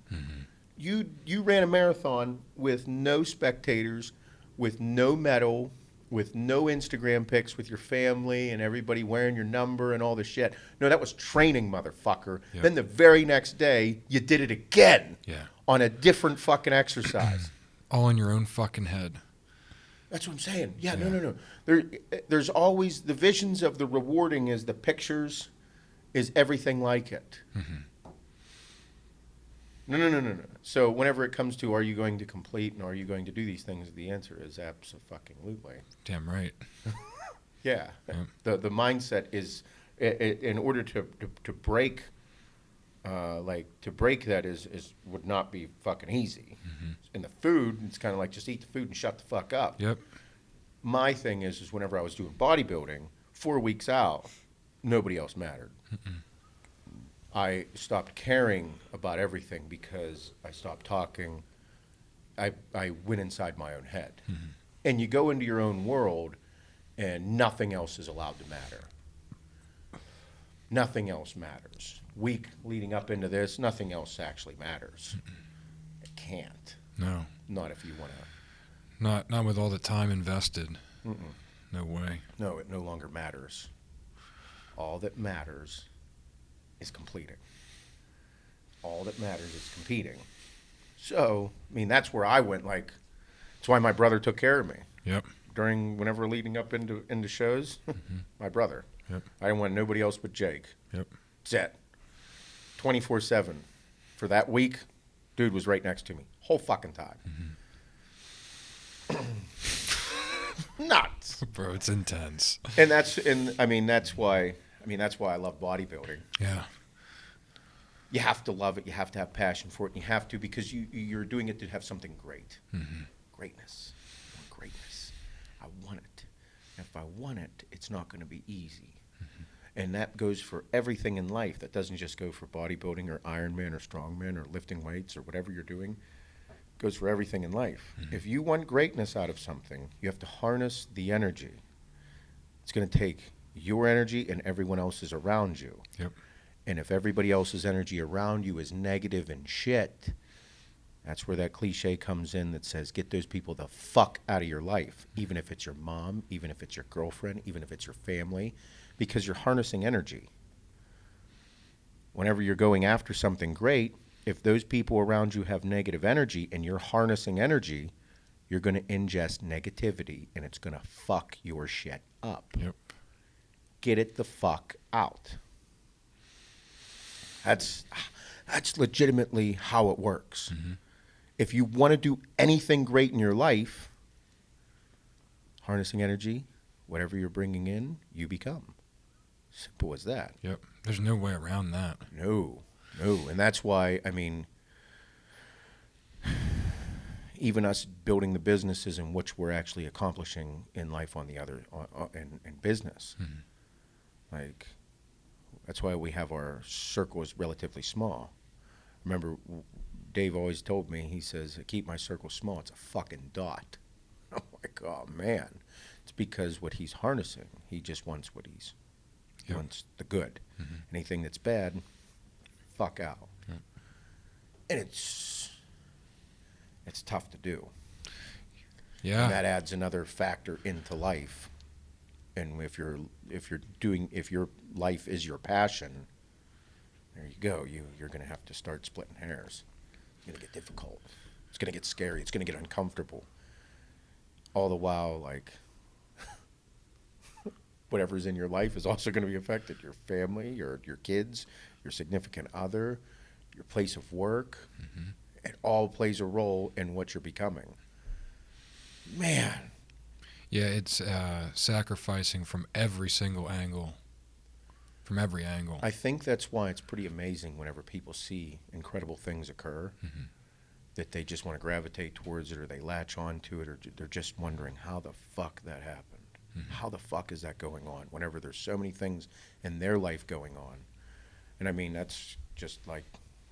You ran a marathon with no spectators, with no medal, with no Instagram pics with your family and everybody wearing your number and all the shit. No, that was training, motherfucker. Yep. Then the very next day, you did it again Yeah. on a different fucking exercise. All in your own fucking head. That's what I'm saying. Yeah, Yeah. no. There's always the visions of the rewarding is the pictures, is everything like it. No. So whenever it comes to are you going to complete and are you going to do these things, the answer is abso-fucking-lutely. Damn right. Yeah. The mindset is in order to break to break that is would not be fucking easy. And the food, it's kind of like just eat the food and shut the fuck up. Yep. My thing is whenever I was doing bodybuilding, 4 weeks out, nobody else mattered. I stopped caring about everything because I stopped talking. I went inside my own head. And you go into your own world and nothing else is allowed to matter. Nothing else matters. Week leading up into this, nothing else actually matters. It can't. No. Not if you want to. Not with all the time invested. No way. No, it no longer matters. All that matters is completing. All that matters is competing. So, I mean, that's where I went. Like, that's why my brother took care of me. Yep. Whenever leading up into shows, my brother. Yep. I didn't want nobody else but Jake. Yep. That's it. 24/7. For that week, dude was right next to me. Whole fucking time. Nuts. Bro, it's intense. And that's why I love bodybuilding. Yeah. You have to love it. You have to have passion for it. And you have to because you're doing it to have something great. Greatness. I want greatness. I want it. And if I want it, it's not going to be easy. And that goes for everything in life. That doesn't just go for bodybuilding or Ironman or strongman or lifting weights or whatever you're doing. It goes for everything in life. If you want greatness out of something, you have to harness the energy. It's going to take your energy and everyone else's around you. Yep. And if everybody else's energy around you is negative and shit, that's where that cliche comes in that says, get those people the fuck out of your life, even if it's your mom, even if it's your girlfriend, even if it's your family, because you're harnessing energy. Whenever you're going after something great, if those people around you have negative energy and you're harnessing energy, you're going to ingest negativity and it's going to fuck your shit up. Yep. Get it the fuck out. That's legitimately how it works. If you want to do anything great in your life, harnessing energy, whatever you're bringing in, you become. Simple as that. Yep. There's no way around that. No. And that's why, I mean, even us building the businesses in which we're actually accomplishing in life on the other, in business. Like, that's why we have our circles relatively small. Remember, Dave always told me, he says, I keep my circle small. It's a fucking dot. I'm like, oh, man. It's because what he's harnessing, he just wants what he wants the good. Anything that's bad, fuck out. And it's tough to do. Yeah. And that adds another factor into life. And if your life is your passion, there you go. You're going to have to start splitting hairs. It's going to get difficult. It's going to get scary. It's going to get uncomfortable. All the while, like, whatever's in your life is also going to be affected. Your family, your kids, your significant other, your place of work. It all plays a role in what you're becoming. Man. Yeah, it's sacrificing from every single angle. From every angle. I think that's why it's pretty amazing whenever people see incredible things occur, that they just want to gravitate towards it or they latch on to it or they're just wondering how the fuck that happened. How the fuck is that going on whenever there's so many things in their life going on? And I mean, that's just like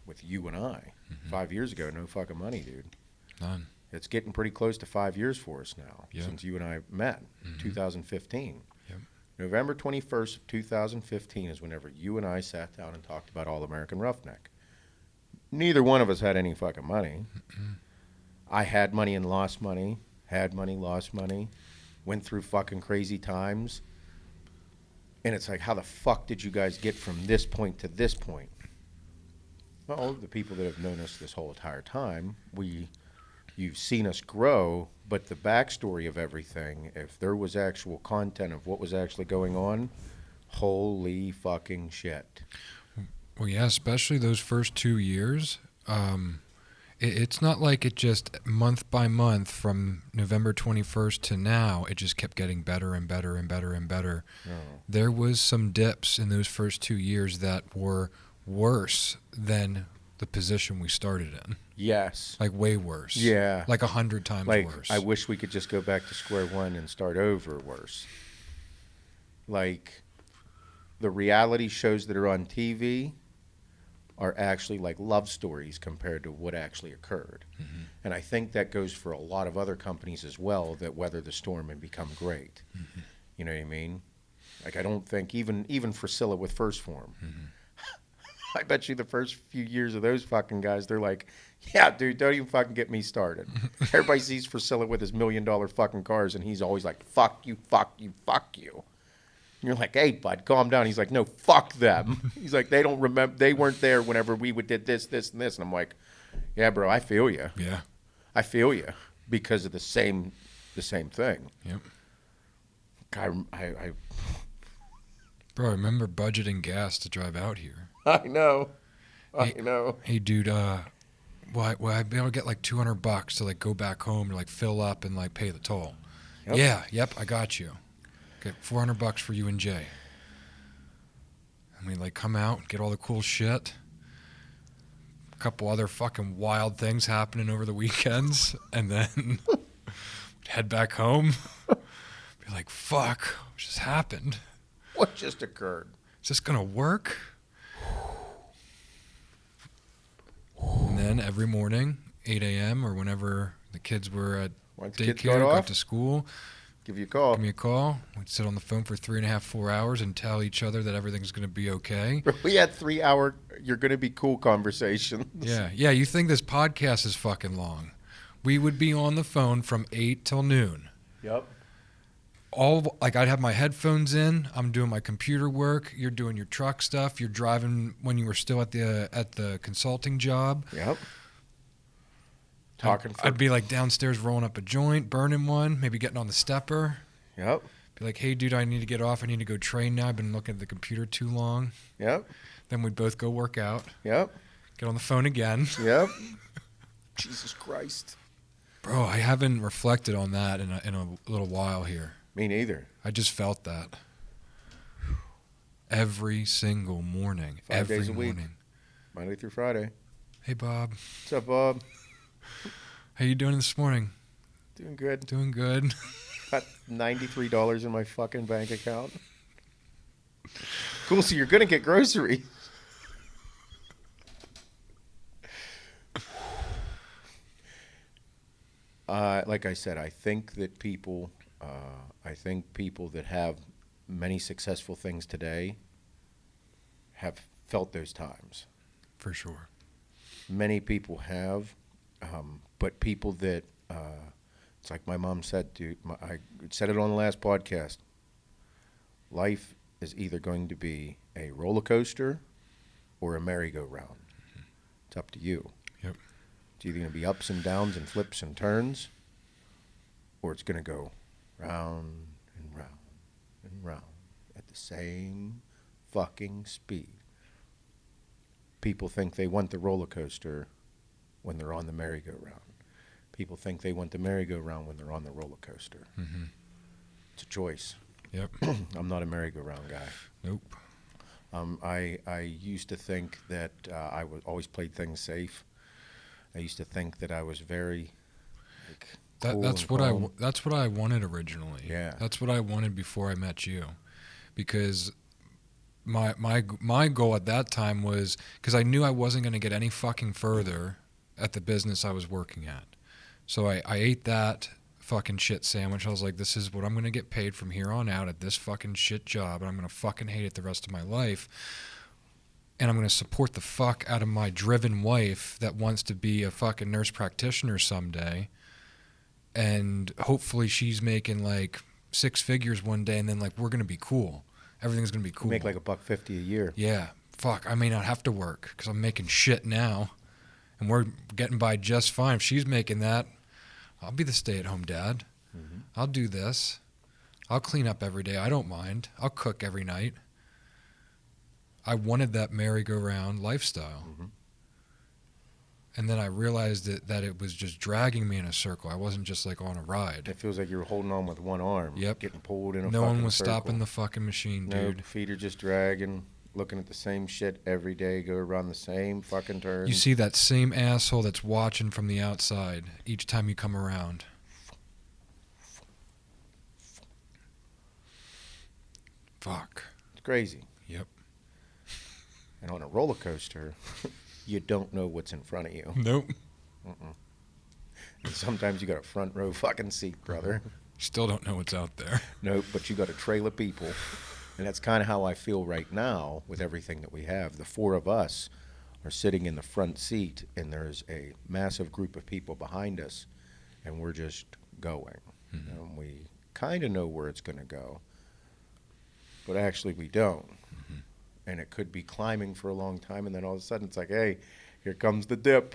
with you and I. 5 years ago, no fucking money, dude. None. It's getting pretty close to 5 years for us now since you and I met, 2015. Yep. November 21st of 2015 is whenever you and I sat down and talked about All-American Roughneck. Neither one of us had any fucking money. I had money and lost money, had money, lost money, went through fucking crazy times. And it's like, how the fuck did you guys get from this point to this point? Well, the people that have known us this whole entire time, we you've seen us grow, but the backstory of everything, if there was actual content of what was actually going on, holy fucking shit. Well, yeah, especially those first 2 years. It's not like it just month by month from November 21st to now, it just kept getting better and better and better and better. No. There was some dips in those first 2 years that were worse than the position we started in. Yes. Like way worse. Yeah. Like 100 times Like, worse. I wish we could just go back to square one and start over worse. Like, the reality shows that are on TV are actually like love stories compared to what actually occurred. Mm-hmm. And I think that goes for a lot of other companies as well that weather the storm and become great. Mm-hmm. You know what I mean? Like, I don't think, even Priscilla with First Form, Mm-hmm. I bet you the first few years of those fucking guys, they're like, yeah, dude, don't even fucking get me started. Everybody sees Priscilla with his $1 million fucking cars, and he's always like, fuck you, fuck you, fuck you. And you're like, hey, bud, calm down. He's like, no, fuck them. He's like, they don't remember, they weren't there whenever we did this, this, and this. And I'm like, yeah, bro, I feel you. Yeah. I feel you because of the same thing. Yep. I Bro, I remember budgeting gas to drive out here. know. Hey, I know. Hey, dude, I'd be able to get like $200 to like go back home to like fill up and like pay the toll. Yep. Yep, I got you. Get $400 for you and Jay. And we like come out, get all the cool shit. A couple other fucking wild things happening over the weekends, and then head back home. Be like, fuck, what just happened? What just occurred? Is this gonna work? And then every morning, 8 a.m. or whenever the kids were at Once the kids got daycare, off, got to school, give you a call. give me a call. We'd sit on the phone for 3.5, 4 hours and tell each other that everything's going to be okay. We had 3-hour, you're going to be cool conversations. Yeah, you think this podcast is fucking long. We would be on the phone from 8 till noon. Yep. I'd have my headphones in. I'm doing my computer work. You're doing your truck stuff. You're driving when you were still at the consulting job. Yep. I'd be like downstairs rolling up a joint, burning one, maybe getting on the stepper. Yep. Be like, hey, dude, I need to get off. I need to go train now. I've been looking at the computer too long. Yep. Then we'd both go work out. Yep. Get on the phone again. Yep. Jesus Christ. Bro, I haven't reflected on that in a little while here. Me neither. I just felt that. Every single morning. 5 days a week. Morning. Monday through Friday. Hey, Bob. What's up, Bob? How you doing this morning? Doing good. Doing good. Got $93 in my fucking bank account. Cool, so you're going to get groceries. Like I said, I think people that have many successful things today have felt those times. For sure. Many people have, but people that, it's like my mom said, dude, I said it on the last podcast, life is either going to be a roller coaster or a merry-go-round. Mm-hmm. It's up to you. Yep. It's either going to be ups and downs and flips and turns, or it's going to go round and round and round at the same fucking speed. People think they want the roller coaster when they're on the merry-go-round. People think they want the merry-go-round when they're on the roller coaster. Mm-hmm. It's a choice. Yep. I'm not a merry-go-round guy. Nope. I used to think that I would always play things safe. I used to think that I was very cool that's what I wanted originally. Yeah. That's what I wanted before I met you, because my goal at that time was, because I knew I wasn't going to get any fucking further at the business I was working at. So I ate that fucking shit sandwich. I was like, this is what I'm going to get paid from here on out at this fucking shit job, and I'm going to fucking hate it the rest of my life. And I'm going to support the fuck out of my driven wife that wants to be a fucking nurse practitioner someday. And hopefully she's making like 6 figures one day, and then like we're going to be cool. Everything's going to be cool. Make like $150 a year. Yeah. Fuck, I may not have to work because I'm making shit now. And we're getting by just fine. If she's making that, I'll be the stay-at-home dad. Mm-hmm. I'll do this. I'll clean up every day. I don't mind. I'll cook every night. I wanted that merry-go-round lifestyle. Mm-hmm. And then I realized that it was just dragging me in a circle. I wasn't just like on a ride. It feels like you were holding on with one arm. Yep. Getting pulled in a No fucking one was circle. stopping the fucking machine, Nope, dude. feet are just dragging, looking at the same shit every day, go around the same fucking turns. You see that same asshole that's watching from the outside each time you come around. Fuck. It's crazy. Yep. And on a roller coaster, you don't know what's in front of you. Nope. And sometimes you got a front row fucking seat, brother. Still don't know what's out there. Nope, but you got a trail of people. And that's kind of how I feel right now with everything that we have. The four of us are sitting in the front seat, and there's a massive group of people behind us, and we're just going. Mm-hmm. And we kind of know where it's going to go, but actually we don't. Mm-hmm. And it could be climbing for a long time, and then all of a sudden it's like, hey, here comes the dip.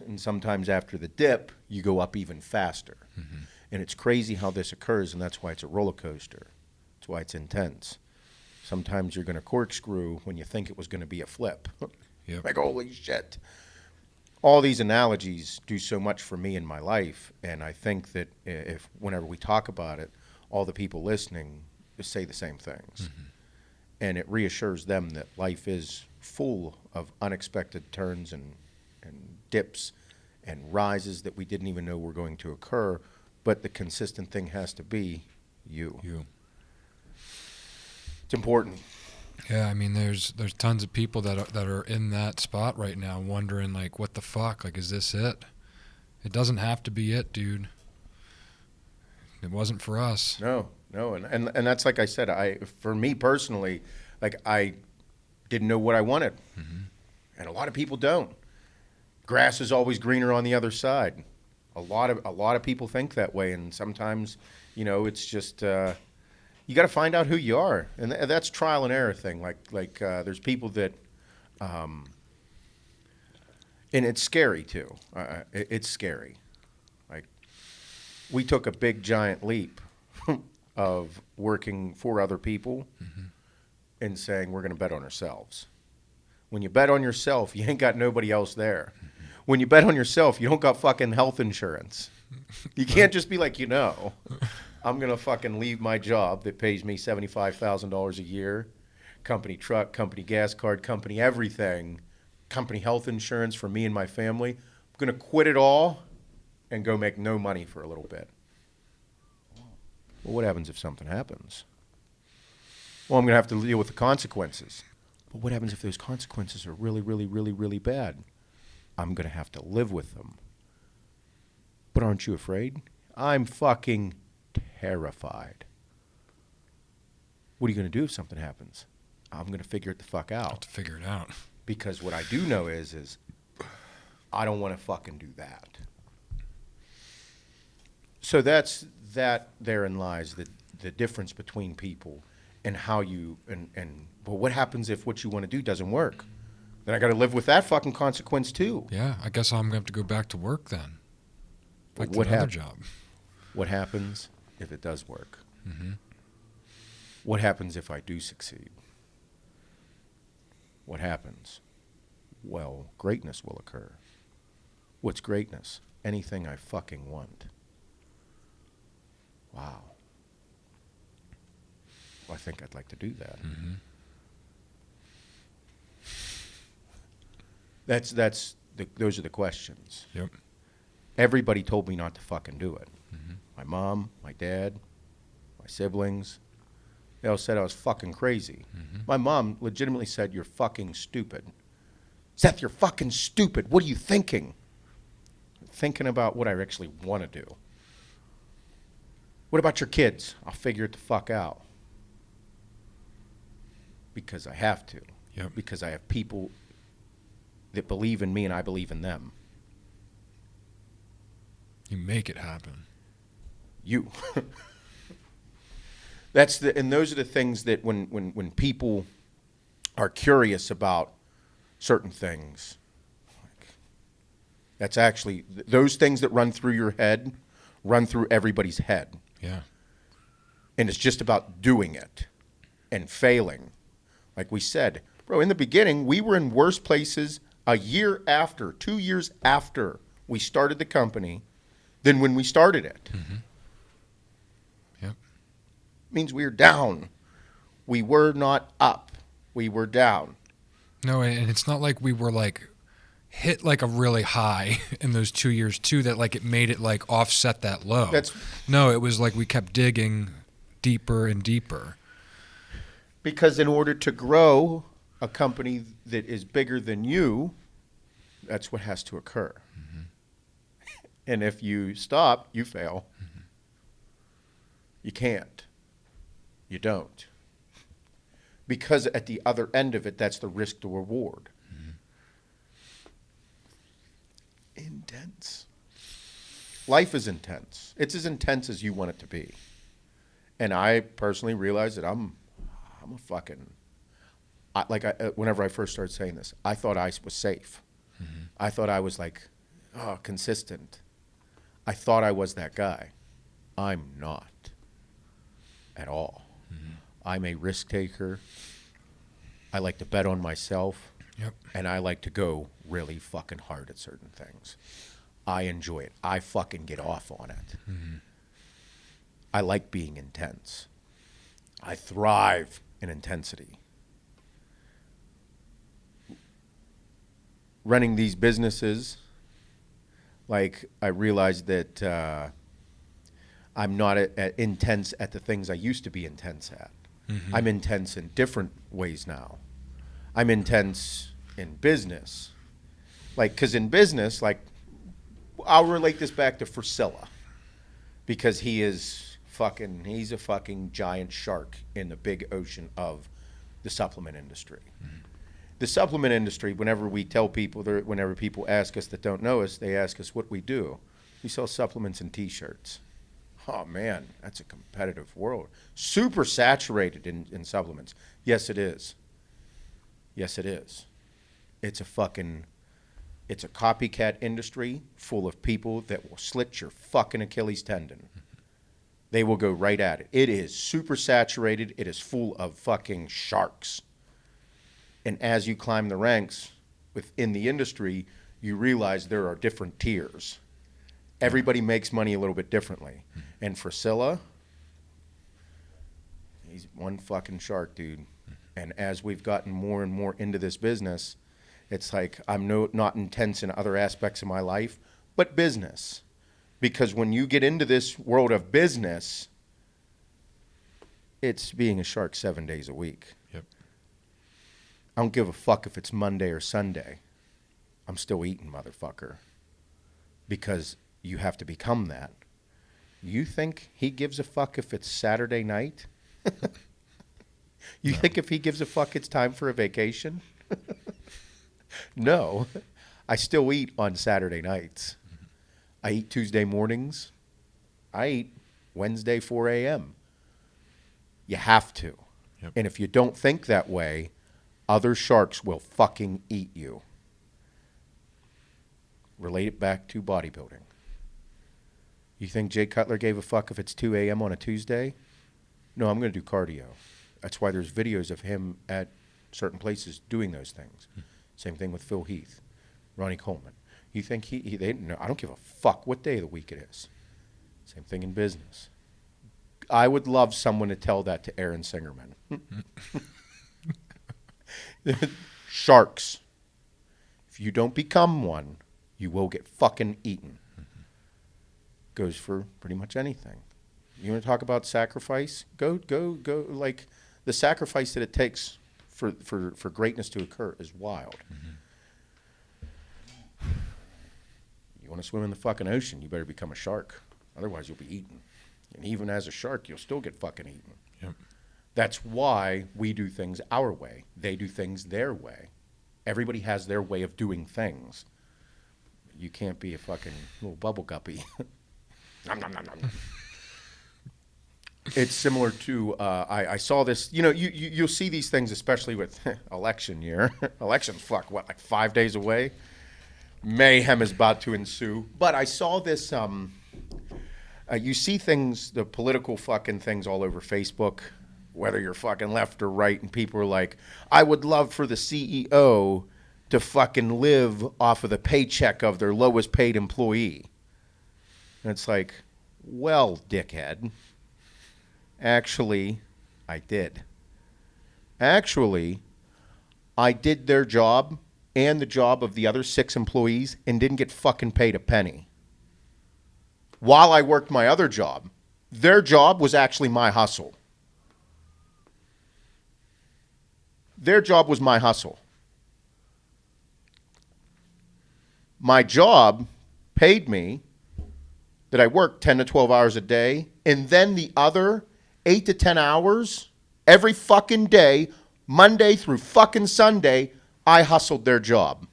And sometimes after the dip, you go up even faster. Mm-hmm. And it's crazy how this occurs, and that's why it's a roller coaster. That's why it's intense. Sometimes you're going to corkscrew when you think it was going to be a flip. Yep. Like, holy shit. All these analogies do so much for me in my life, and I think that if whenever we talk about it, all the people listening say the same things. Mm-hmm. And it reassures them that life is full of unexpected turns and dips and rises that we didn't even know were going to occur, but the consistent thing has to be you. It's important. Yeah, I mean, there's tons of people that are in that spot right now, wondering like, what the fuck? Like, is this it? It doesn't have to be it, dude. It wasn't for us. No, and that's like I said. For me personally, like I didn't know what I wanted, and a lot of people don't. Grass is always greener on the other side. A lot of people think that way, and sometimes, it's just you got to find out who you are, and that's trial and error thing. Like there's people that, and it's scary too. It's scary. Like we took a big giant leap of working for other people and saying we're going to bet on ourselves. When you bet on yourself, you ain't got nobody else there. When you bet on yourself, you don't got fucking health insurance. You can't just be like, I'm going to fucking leave my job that pays me $75,000 a year, company truck, company gas card, company everything, company health insurance for me and my family. I'm going to quit it all and go make no money for a little bit. Well, what happens if something happens? Well, I'm going to have to deal with the consequences. But what happens if those consequences are really, really, really, really bad? I'm going to have to live with them. But aren't you afraid? I'm fucking terrified. What are you going to do if something happens? I'm going to figure it the fuck I'll have out. to figure it out. Because what I do know is I don't want to fucking do that. So therein lies the difference between people and how you, well, what happens if what you want to do doesn't work? Then I got to live with that fucking consequence too. Yeah, I guess I'm going to have to go back to work then. But Like to another job. What happens if it does work? Mm-hmm. What happens if I do succeed? What happens? Well, greatness will occur. What's greatness? Anything I fucking want. Wow. Well, I think I'd like to do that. Mm-hmm. Those are the questions. Yep. Everybody told me not to fucking do it. Mm-hmm. My mom, my dad, my siblings, they all said I was fucking crazy. Mm-hmm. My mom legitimately said, "You're fucking stupid." Seth, you're fucking stupid. What are you thinking? Thinking about what I actually want to do. What about your kids? I'll figure it the fuck out. Because I have to. Yep. Because I have people that believe in me and I believe in them. You make it happen. You. And those are the things that when people are curious about certain things, like, That's actually, those things that run through your head run through everybody's head. Yeah. And it's just about doing it and failing. Like we said, bro, in the beginning, we were in worse places a year after, 2 years after we started the company than when we started it. Mm-hmm. Yep. Means we were down. We were not up. We were down. No, and it's not like we were like hit like a really high in those 2 years too, that like it made it like offset that low. No, it was like we kept digging deeper and deeper. Because in order to grow a company that is bigger than you, that's what has to occur. Mm-hmm. And if you stop, you fail. Mm-hmm. You can't. You don't. Because at the other end of it, that's the risk to reward. Mm-hmm. Intense. Life is intense. It's as intense as you want it to be. And I personally realize that I'm a fucking, whenever I first started saying this, I thought I was safe. Mm-hmm. I thought I was like, consistent. I thought I was that guy. I'm not at all. Mm-hmm. I'm a risk taker. I like to bet on myself. Yep. And I like to go really fucking hard at certain things. I enjoy it. I fucking get off on it. Mm-hmm. I like being intense. I thrive in intensity. Running these businesses, like I realized that I'm not intense at the things I used to be intense at. Mm-hmm. I'm intense in different ways now. I'm intense in business. Like, because in business, like, I'll relate this back to Feroce, because he's a fucking giant shark in the big ocean of the supplement industry. Mm-hmm. The supplement industry, whenever we tell people, whenever people ask us that don't know us, they ask us what we do. We sell supplements and T-shirts. Oh, man, that's a competitive world. Super saturated in supplements. Yes, it is. Yes, it is. It's a copycat industry full of people that will slit your fucking Achilles tendon. They will go right at it. It is super saturated. It is full of fucking sharks. And as you climb the ranks within the industry, you realize there are different tiers. Everybody makes money a little bit differently. And Feroce, he's one fucking shark, dude. And as we've gotten more and more into this business, it's like I'm not intense in other aspects of my life, but business. Because when you get into this world of business, it's being a shark 7 days a week. Yep. I don't give a fuck if it's Monday or Sunday. I'm still eating, motherfucker. Because you have to become that. You think he gives a fuck if it's Saturday night? You think if he gives a fuck it's time for a vacation? No. I still eat on Saturday nights. I eat Tuesday mornings. I eat Wednesday 4 a.m. You have to. Yep. And if you don't think that way, other sharks will fucking eat you. Relate it back to bodybuilding. You think Jay Cutler gave a fuck if it's 2 a.m. on a Tuesday? No, I'm going to do cardio. That's why there's videos of him at certain places doing those things. Same thing with Phil Heath, Ronnie Coleman. You think they no, I don't give a fuck what day of the week it is. Same thing in business. I would love someone to tell that to Aaron Singerman. Sharks. If you don't become one, you will get fucking eaten. Goes for pretty much anything. You want to talk about sacrifice? Go. Like, the sacrifice that it takes for greatness to occur is wild. Mm-hmm. You want to swim in the fucking ocean, you better become a shark. Otherwise, you'll be eaten. And even as a shark, you'll still get fucking eaten. Yep. That's why we do things our way. They do things their way. Everybody has their way of doing things. You can't be a fucking little bubble guppy. Nom, nom, nom, nom. It's similar to, I saw this, you'll see these things, especially with election year. Election's like 5 days away? mayhem is about to ensue. But I saw this. You see things, the political fucking things all over Facebook, whether you're fucking left or right, and people are like, I would love for the CEO to fucking live off of the paycheck of their lowest paid employee. And it's like, well, dickhead, actually, I did. Actually, I did their job and the job of the other 6 employees and didn't get fucking paid a penny. While I worked my other job, their job was actually my hustle. Their job was my hustle. My job paid me that I worked 10 to 12 hours a day, and then the other 8 to 10 hours every fucking day, Monday through fucking Sunday, I hustled their job.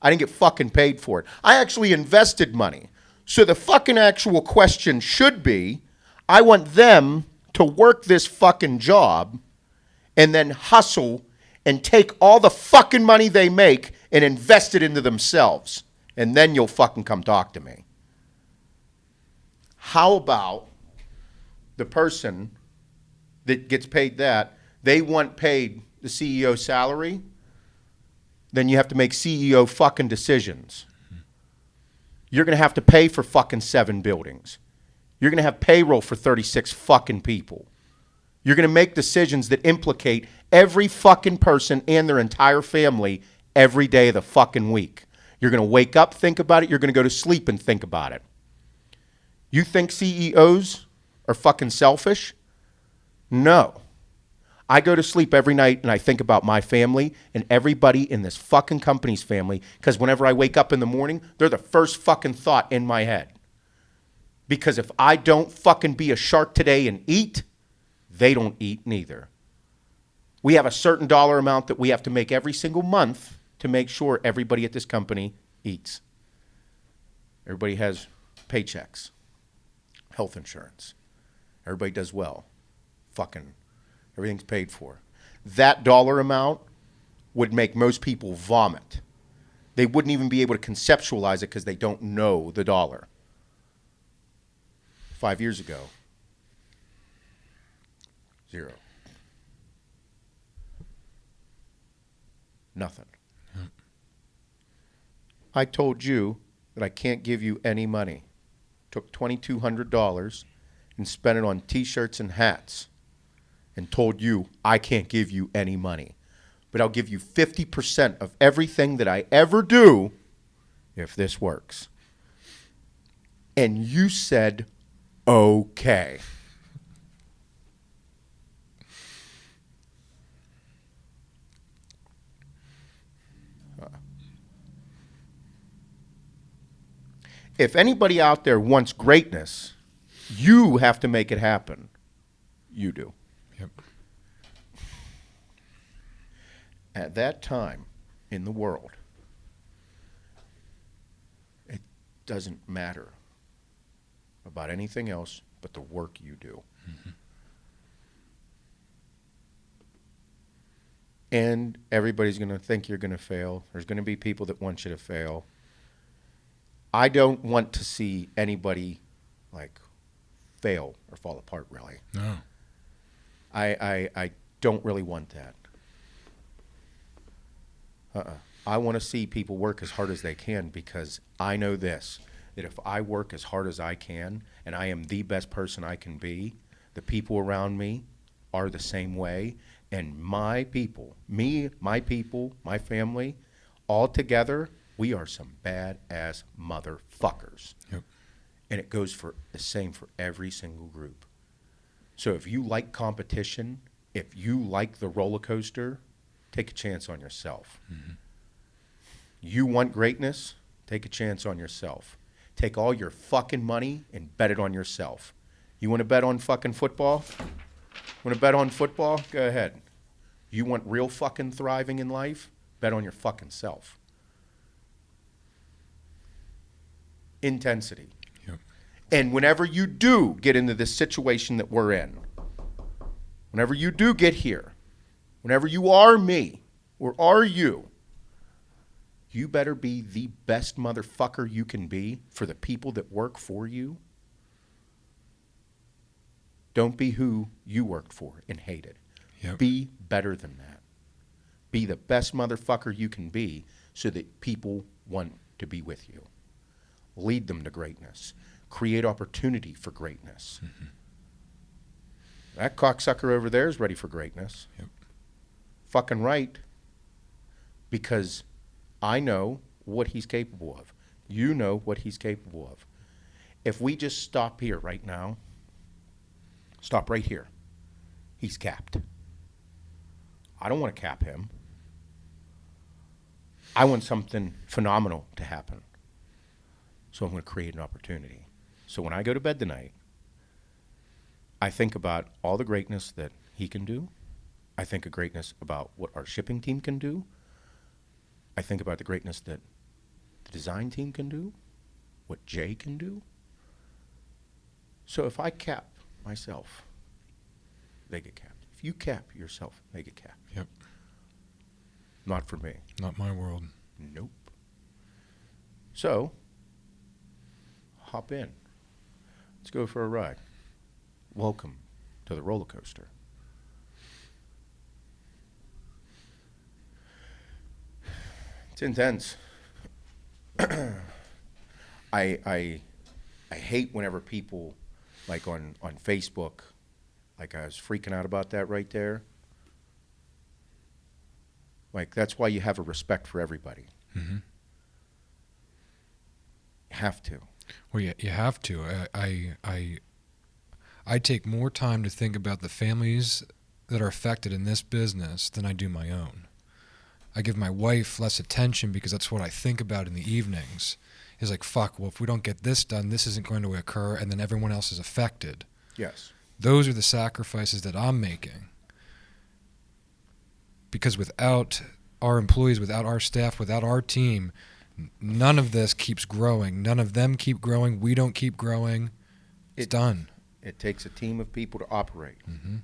I didn't get fucking paid for it. I actually invested money. So the fucking actual question should be, I want them to work this fucking job and then hustle and take all the fucking money they make and invest it into themselves. And then you'll fucking come talk to me. How about the person that gets paid that, they want paid the CEO salary, then you have to make CEO fucking decisions. You're going to have to pay for fucking 7 buildings. You're going to have payroll for 36 fucking people. You're going to make decisions that implicate every fucking person and their entire family every day of the fucking week. You're going to wake up, think about it. You're going to go to sleep and think about it. You think CEOs are fucking selfish? No. I go to sleep every night and I think about my family and everybody in this fucking company's family, because whenever I wake up in the morning, they're the first fucking thought in my head. Because if I don't fucking be a shark today and eat, they don't eat neither. We have a certain dollar amount that we have to make every single month to make sure everybody at this company eats. Everybody has paychecks, health insurance. Everybody does well. Fucking everything's paid for. That dollar amount would make most people vomit. They wouldn't even be able to conceptualize it because they don't know the dollar. 5 years ago, 0. Nothing. I told you that I can't give you any money. Took $2,200 and spent it on T-shirts and hats and told you I can't give you any money. But I'll give you 50% of everything that I ever do if this works. And you said, okay. If anybody out there wants greatness, you have to make it happen. You do. Yep. At that time in the world, it doesn't matter about anything else but the work you do. Mm-hmm. And everybody's going to think you're going to fail. There's going to be people that want you to fail. I don't want to see anybody like fail or fall apart, really. No. I don't really want that. I want to see people work as hard as they can, because I know this, that if I work as hard as I can and I am the best person I can be, the people around me are the same way. And my people, me, my people, my family, all together, we are some badass motherfuckers. Yep. And it goes for the same for every single group. So if you like competition, if you like the roller coaster, take a chance on yourself. Mm-hmm. You want greatness? Take a chance on yourself. Take all your fucking money and bet it on yourself. You want to bet on fucking football? Want to bet on football? Go ahead. You want real fucking thriving in life? Bet on your fucking self. Intensity. Yep. And whenever you do get into this situation that we're in, whenever you do get here, whenever you are me or are you You better be the best motherfucker you can be for the people that work for you. Don't be who you worked for and hated. Yep. Be better than that. Be the best motherfucker you can be so that people want to be with you. Lead them to greatness. Create opportunity for greatness. Mm-hmm. That cocksucker over there is ready for greatness. Yep. Fucking right. Because I know what he's capable of. You know what he's capable of. If we just stop here right now, stop right here, he's capped. I don't want to cap him. I want something phenomenal to happen. So I'm going to create an opportunity. So when I go to bed tonight, I think about all the greatness that he can do. I think of greatness about what our shipping team can do. I think about the greatness that the design team can do, what Jay can do. So if I cap myself, they get capped. If you cap yourself, they get capped. Yep. Not for me. Not my world. Nope. So, hop in. Let's go for a ride. Welcome to the roller coaster. It's intense. I hate whenever people, like on Facebook, like I was freaking out about that right there. Like, that's why you have a respect for everybody. Mm-hmm. Have to. Well, you have to. I take more time to think about the families that are affected in this business than I do my own. I give my wife less attention because that's what I think about in the evenings. Is like, fuck, well, if we don't get this done, this isn't going to occur, and then everyone else is affected. Yes. Those are the sacrifices that I'm making. Because without our employees, without our staff, without our team, none of this keeps growing. None of them keep growing. We don't keep growing. It's done. It takes a team of people to operate. Mm-hmm.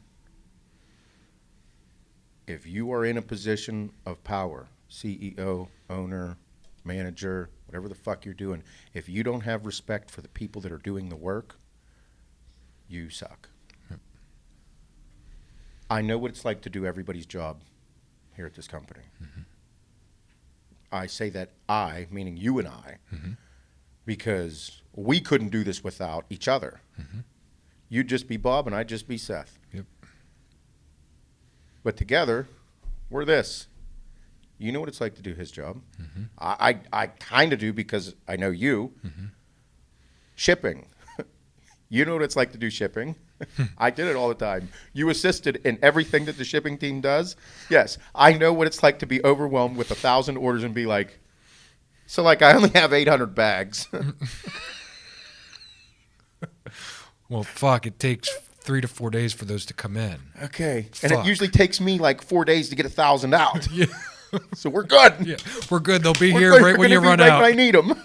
If you are in a position of power, CEO, owner, manager, whatever the fuck you're doing, if you don't have respect for the people that are doing the work, you suck. Yep. I know what it's like to do everybody's job here at this company. Mm-hmm. I say that I, meaning you and I, Mm-hmm. because we couldn't do this without each other. Mm-hmm. You'd just be Bob and I'd just be Seth. Yep. But together, we're this. You know what it's like to do his job. Mm-hmm. I kind of do because I know you. Mm-hmm. Shipping. You know what it's like to do shipping. I did it all the time. You assisted in everything that the shipping team does. Yes, I know what it's like to be overwhelmed with 1,000 orders and be like, so like I only have 800 bags. Well, fuck, it takes 3 to 4 days for those to come in. Okay. Fuck. And it usually takes me like 4 days to get 1,000 out. Yeah. So we're good. Yeah, we're good. They'll be We're here good. right We're when you gonna be run right out. when I need them.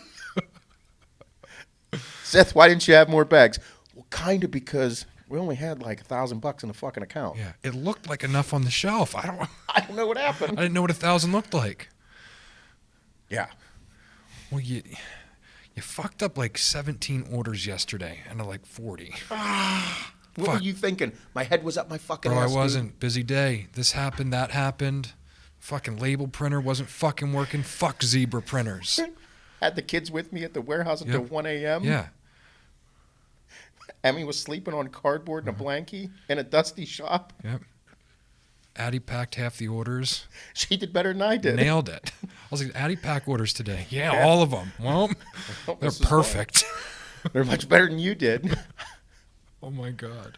Seth, why didn't you have more bags? Well, kind of because we only had like $1,000 in the fucking account. Yeah, it looked like enough on the shelf. I I don't know what happened. I didn't know what 1,000 looked like. Yeah. Well, you fucked up like 17 orders yesterday and like 40. What were you thinking? My head was up my fucking Bro, ass. I dude. wasn't. Busy day. This happened, that happened. Fucking label printer wasn't fucking working. Fuck zebra printers. Had the kids with me at the warehouse until Yep. 1 a.m. Yeah. Emmy was sleeping on cardboard in a blankie in a dusty shop. Yep. Addie packed half the orders. She did better than I did. Nailed it. I was like, Addie pack orders today. Yeah, Yeah. all of them. Well, they're this is why. perfect. They're much better than you did. Oh my God.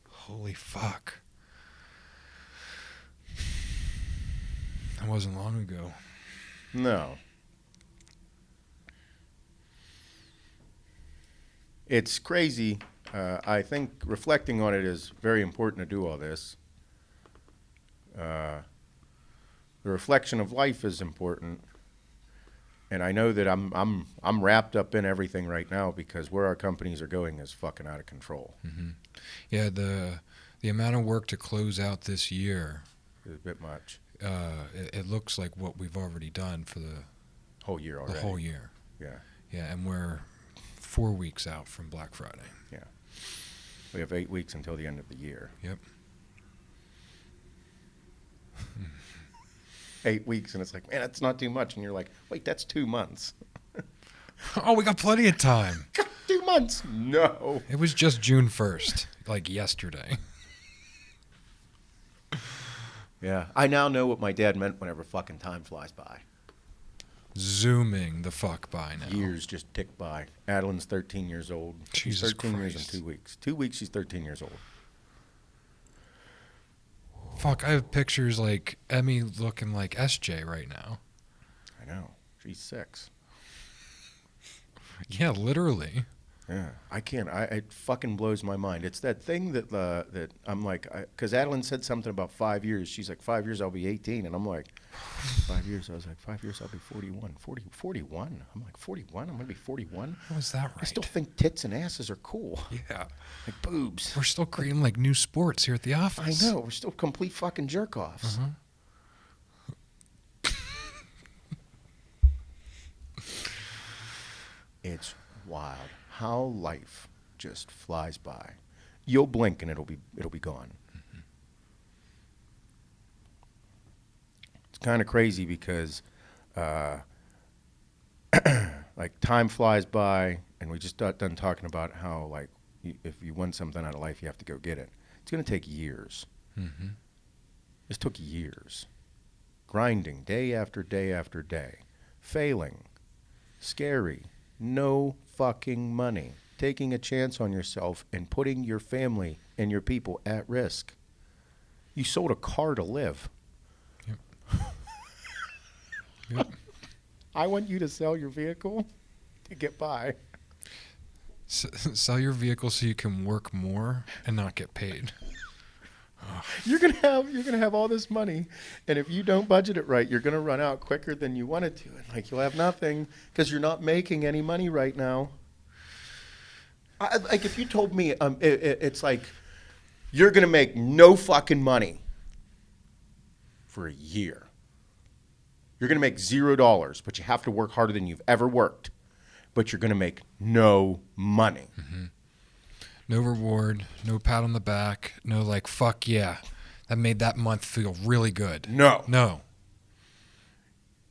Holy fuck. That wasn't long ago. No. It's crazy. I think reflecting on it is very important to do all this. The reflection of life is important, and I know that I'm wrapped up in everything right now because where our companies are going is fucking out of control. Mm-hmm. Yeah, the amount of work to close out this year It's a bit much. it looks like what we've already done for the whole year already. The whole year. Yeah. Yeah, and we're 4 weeks out from Black Friday. Yeah. We have 8 weeks until the end of the year. Yep. 8 weeks, and it's like, man, that's not too much. And you're like, wait, that's 2 months. Oh, we got plenty of time. 2 months? No. It was just June 1st, like yesterday. Yeah. I now know what my dad meant whenever fucking time flies by. Zooming the fuck by now. Years just tick by. Adeline's 13 years old. Jesus she's 13 years Christ. and 2 weeks. 2 weeks, she's 13 years old. Fuck, I have pictures like Emmy looking like SJ right now. I know. She's 6. Yeah, literally. Yeah, I can't. It fucking blows my mind. It's that thing that that I'm like, because Adeline said something about 5 years. She's like, 5 years I'll be 18, and I'm like, 5 years. I was like, 5 years I'll be 41. 41. I'm like, 41. I'm gonna be 41. How is that right? I still think tits and asses are cool. Yeah. Like boobs. We're still creating like new sports here at the office. I know. We're still complete fucking jerk offs. Uh-huh. It's wild how life just flies by. You'll blink and it'll be gone. Mm-hmm. It's kind of crazy because like time flies by, and we just got done talking about how like if you want something out of life, you have to go get it. It's going to take years. Mm-hmm. This took years. Grinding day after day after day. Failing. Scary. No fucking money. Taking a chance on yourself and putting your family and your people at risk. You sold a car to live. Yep. Yep. I want you to sell your vehicle to get by. Sell your vehicle so you can work more and not get paid. You're gonna have all this money, and if you don't budget it right, you're gonna run out quicker than you wanted to, and like you'll have nothing because you're not making any money right now. Like if you told me, it's like you're gonna make no fucking money for a year. You're gonna make $0, but you have to work harder than you've ever worked. But you're gonna make no money. Mm-hmm. No reward, no pat on the back, no like, fuck yeah, that made that month feel really good. No.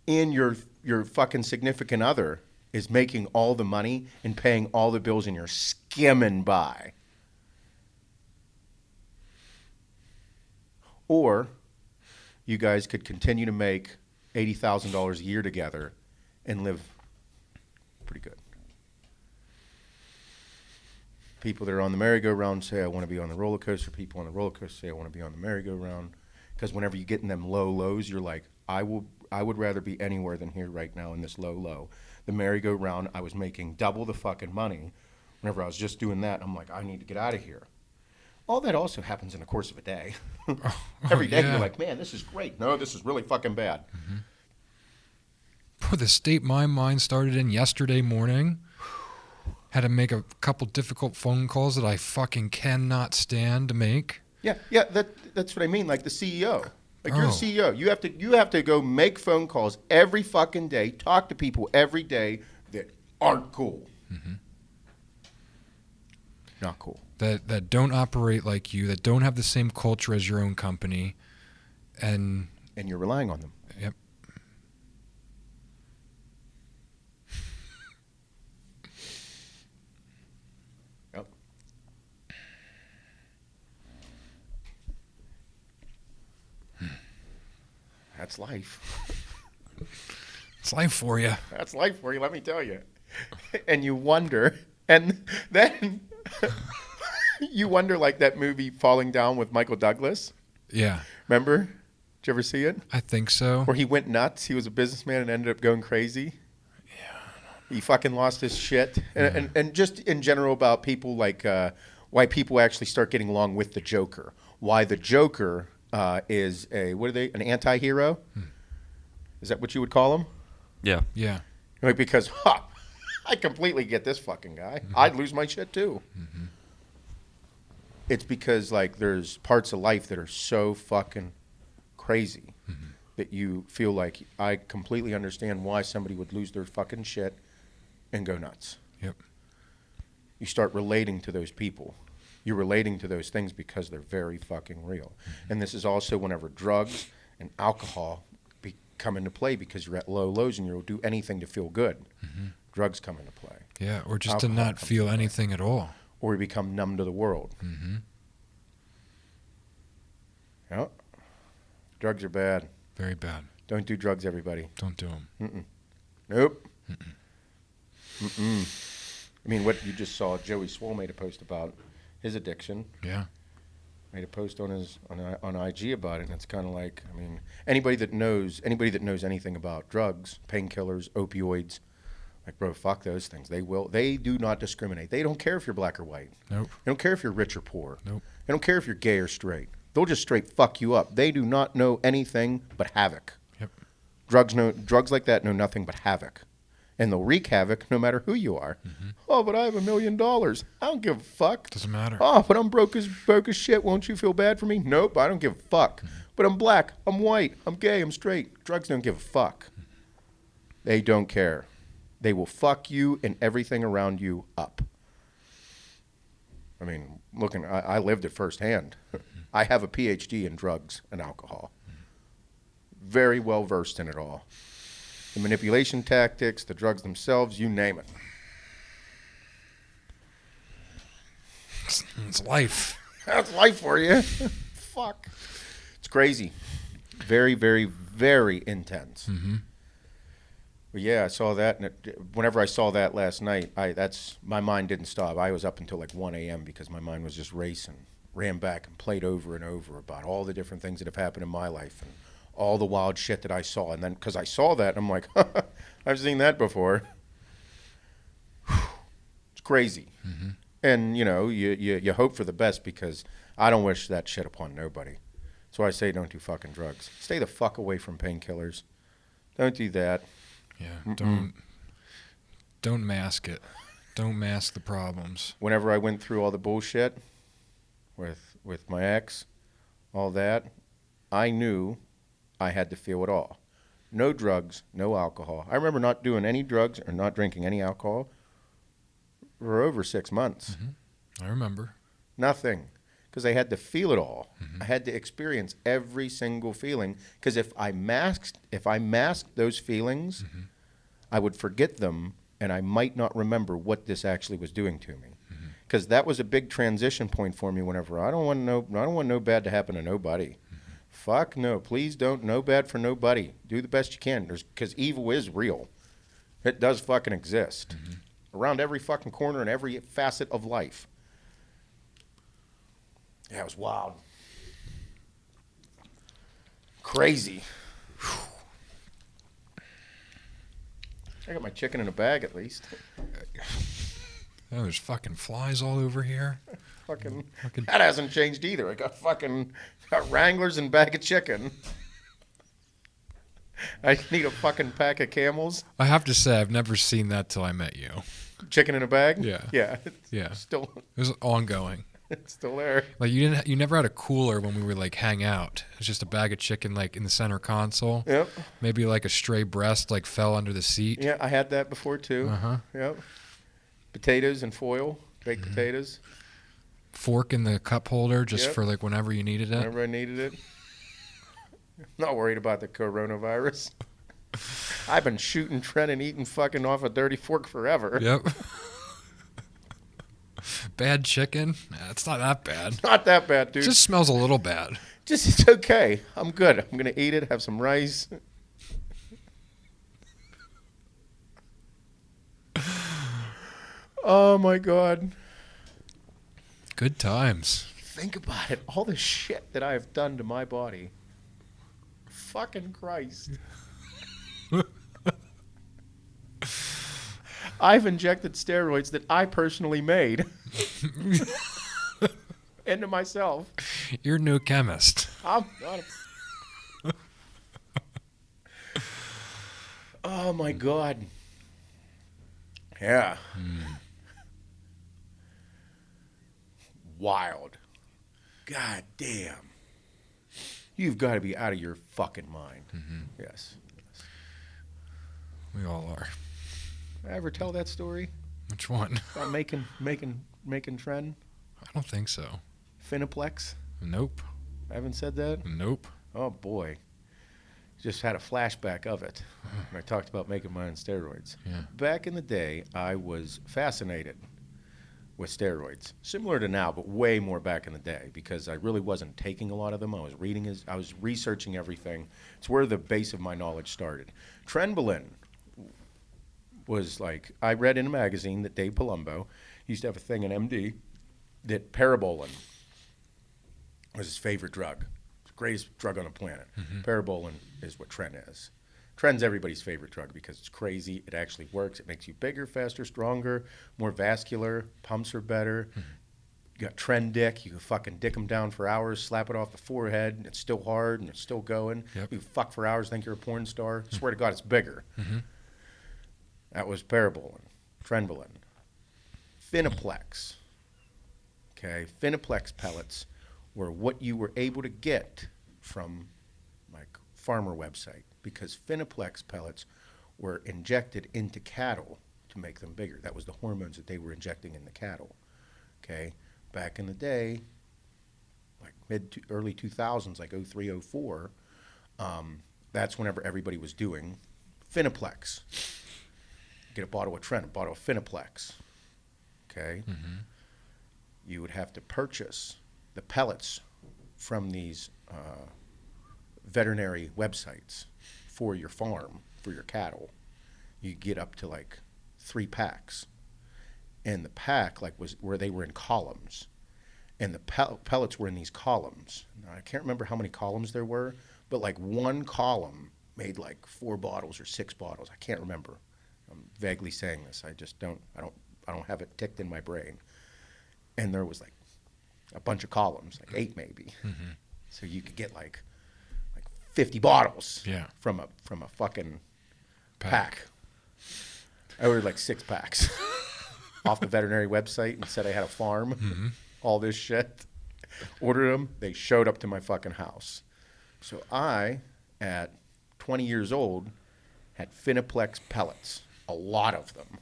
And your fucking significant other is making all the money and paying all the bills, and you're skimming by. Or you guys could continue to make $80,000 a year together and live pretty good. People that are on the merry-go-round say, I want to be on the roller coaster. People on the roller coaster say, I want to be on the merry-go-round. Because whenever you get in them low lows, you're like, I would rather be anywhere than here right now in this low low. The merry-go-round, I was making double the fucking money. Whenever I was just doing that, I'm like, I need to get out of here. All that also happens in the course of a day. Every day yeah. You're like, man, this is great. No, this is really fucking bad. Mm-hmm. Boy, the state my mind started in yesterday morning. Had to make a couple difficult phone calls that I fucking cannot stand to make. Yeah, that's what I mean. Like the CEO. Like you're the CEO. You have to go make phone calls every fucking day, talk to people every day that aren't cool. Mm-hmm. Not cool. That don't operate like you, that don't have the same culture as your own company, and you're relying on them. Yep. Yep. That's life. It's life for you. That's life for you, let me tell you. And you wonder, and then you wonder, like that movie Falling Down with Michael Douglas. Yeah. Remember? Did you ever see it? I think so. Where he went nuts. He was a businessman and ended up going crazy. Yeah. He fucking lost his shit. And just in general about people, like why people actually start getting along with the Joker. Why the Joker is an anti-hero? Is that what you would call him? Yeah. Yeah. Like, because, I completely get this fucking guy. Mm-hmm. I'd lose my shit too. Mm-hmm. It's because, like, there's parts of life that are so fucking crazy. Mm-hmm. that you feel like I completely understand why somebody would lose their fucking shit and go nuts. Yep. You start relating to those people. You're relating to those things because they're very fucking real. And this is also whenever drugs and alcohol come into play, because you're at low lows and you'll do anything to feel good. Drugs come into play. Yeah, or just Alcohol to not comes feel into play. anything at all. Or you become numb to the world. Yep. Drugs are bad. Very bad. Don't do drugs, everybody. Don't do them. Nope. I mean, what you just saw, Joey Swole made a post about his addiction. Yeah. Made a post on IG about it, and it's kind of like, I mean, anybody that knows anything about drugs, painkillers, opioids, like, bro, fuck those things. They do not discriminate. They don't care if you're black or white. Nope. They don't care if you're rich or poor. Nope. They don't care if you're gay or straight. They'll just straight fuck you up. They do not know anything but havoc. Yep. Drugs like that know nothing but havoc. And they'll wreak havoc no matter who you are. Oh, but I have $1 million. I don't give a fuck. Doesn't matter. Oh, but I'm broke as shit. Won't you feel bad for me? Nope, I don't give a fuck. But I'm black, I'm white, I'm gay, I'm straight. Drugs don't give a fuck. They don't care. They will fuck you and everything around you up. I mean, I lived it firsthand. I have a PhD in drugs and alcohol. Very well versed in it all. The manipulation tactics, the drugs themselves, you name it. It's life. That's life for you. Fuck. It's crazy. Very, very, very intense. But yeah, I saw that, and whenever I saw that last night, my mind didn't stop. I was up until like 1 a.m. because my mind was just racing. Ran back and played over and over about all the different things that have happened in my life and all the wild shit that I saw. And then, because I saw that, I'm like, I've seen that before. It's crazy. And, you know, you hope for the best, because I don't wish that shit upon nobody. So I say don't do fucking drugs. Stay the fuck away from painkillers. Don't do that. Yeah. Don't mask it. Don't mask the problems. Whenever I went through all the bullshit with my ex, all that, I knew I had to feel it all. No drugs, no alcohol. I remember not doing any drugs or not drinking any alcohol for over 6 months. I remember. Nothing. Because I had to feel it all. I had to experience every single feeling. Because if I masked those feelings, I would forget them, and I might not remember what this actually was doing to me. Because that was a big transition point for me. Whenever I don't want no bad to happen to nobody. Fuck no, please don't. No bad for nobody. Do the best you can. Because evil is real. It does fucking exist around every fucking corner and every facet of life. Yeah, it was wild. Crazy. I got my chicken in a bag at least. Oh, there's fucking flies all over here. Fucking that hasn't changed either. I got Wranglers and bag of chicken. I need a fucking pack of Camels. I have to say, I've never seen that till I met you. Chicken in a bag? Yeah. Yeah. Yeah. Still. It was ongoing. It's still there. Like you never had a cooler when we were like hang out. It's just a bag of chicken like in the center console. Yep. Maybe like a stray breast like fell under the seat. Yeah, I had that before too. Yep. Potatoes and foil, baked potatoes. Fork in the cup holder just Yep. for like whenever you needed it. Whenever I needed it. Not worried about the coronavirus. I've been shooting Trent and eating fucking off a dirty fork forever. Yep. Bad chicken? It's not that bad. Not that bad, dude. It just smells a little bad. It's okay. I'm good. I'm going to eat it, have some rice. Oh, my God. Good times. Think about it. All the shit that I have done to my body. Fucking Christ. I've injected steroids that I personally made into myself. You're a new chemist. I'm not Oh, my God. Yeah. Wild. God damn. You've got to be out of your fucking mind. Mm-hmm. Yes. We all are. Did I ever tell that story Which one? about making trend? I don't think so. Finaplex? Nope. I haven't said that? Nope. Oh, boy. Just had a flashback of it when I talked about making my own steroids. Yeah. Back in the day, I was fascinated with steroids, similar to now, but way more back in the day, because I really wasn't taking a lot of them. I was researching everything. It's where the base of my knowledge started. Trenbolone was like, I read in a magazine that Dave Palumbo used to have a thing in MD that parabolin was his favorite drug. It's the greatest drug on the planet. Mm-hmm. Parabolin is what Tren is. Tren's everybody's favorite drug because it's crazy. It actually works. It makes you bigger, faster, stronger, more vascular. Pumps are better. Mm-hmm. You got Tren dick. You can fucking dick them down for hours, slap it off the forehead, and it's still hard and it's still going. Yep. You fuck for hours, think you're a porn star. Mm-hmm. Swear to God, it's bigger. Mm-hmm. That was parabolin, Trenbolone. Finaplex. Okay, Finaplex pellets were what you were able to get from like farmer website, because Finaplex pellets were injected into cattle to make them bigger. That was the hormones that they were injecting in the cattle. Okay, back in the day, like early 2000s, like 03, 04, that's whenever everybody was doing Finaplex. Get a bottle of Tren, a bottle of Finaplex. Okay, Mm-hmm. you would have to purchase the pellets from these veterinary websites for your farm, for your cattle. You get up to like 3 packs, and the pack like was where they were in columns, and the pellets were in these columns. Now, I can't remember how many columns there were, but like one column made like 4 bottles or 6 bottles. I can't remember. I'm vaguely saying this. I just don't have it ticked in my brain. And there was like a bunch of columns, like 8 maybe. Mm-hmm. So you could get like 50 bottles Yeah. from a fucking pack. I ordered like 6 packs off the veterinary website and said I had a farm. Mm-hmm. All this shit. Ordered them. They showed up to my fucking house. So I, at 20 years old, had Finaplex pellets, a lot of them.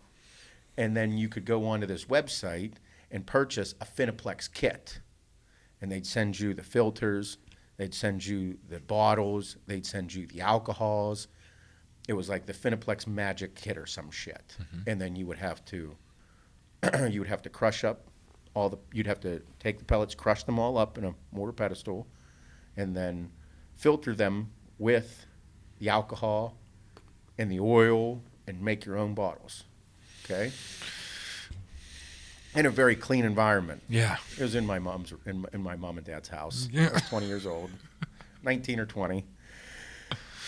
And then you could go onto this website and purchase a Finaplex kit. And they'd send you the filters, they'd send you the bottles, they'd send you the alcohols. It was like the Finaplex magic kit or some shit. Mm-hmm. And then you would have to crush up you'd have to take the pellets, crush them all up in a mortar pedestal, and then filter them with the alcohol and the oil and make your own bottles. Okay? In a very clean environment. Yeah. It was in my mom and dad's house. Yeah. I was 20 years old, 19 or 20.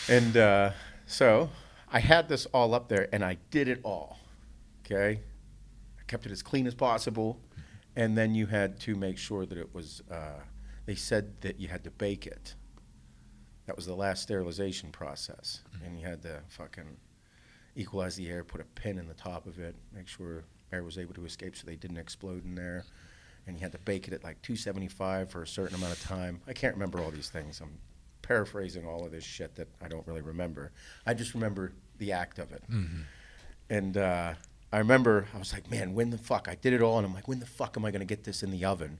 And so I had this all up there, and I did it all. Okay? I kept it as clean as possible. And then you had to make sure that it was, they said that you had to bake it. That was the last sterilization process. Mm-hmm. And you had to fucking equalize the air, put a pin in the top of it, make sure air was able to escape so they didn't explode in there. And you had to bake it at like 275 for a certain amount of time. I can't remember all these things. I'm paraphrasing all of this shit that I don't really remember. I just remember the act of it. Mm-hmm. And I remember I was like, man, when the fuck? I did it all, and I'm like, when the fuck am I going to get this in the oven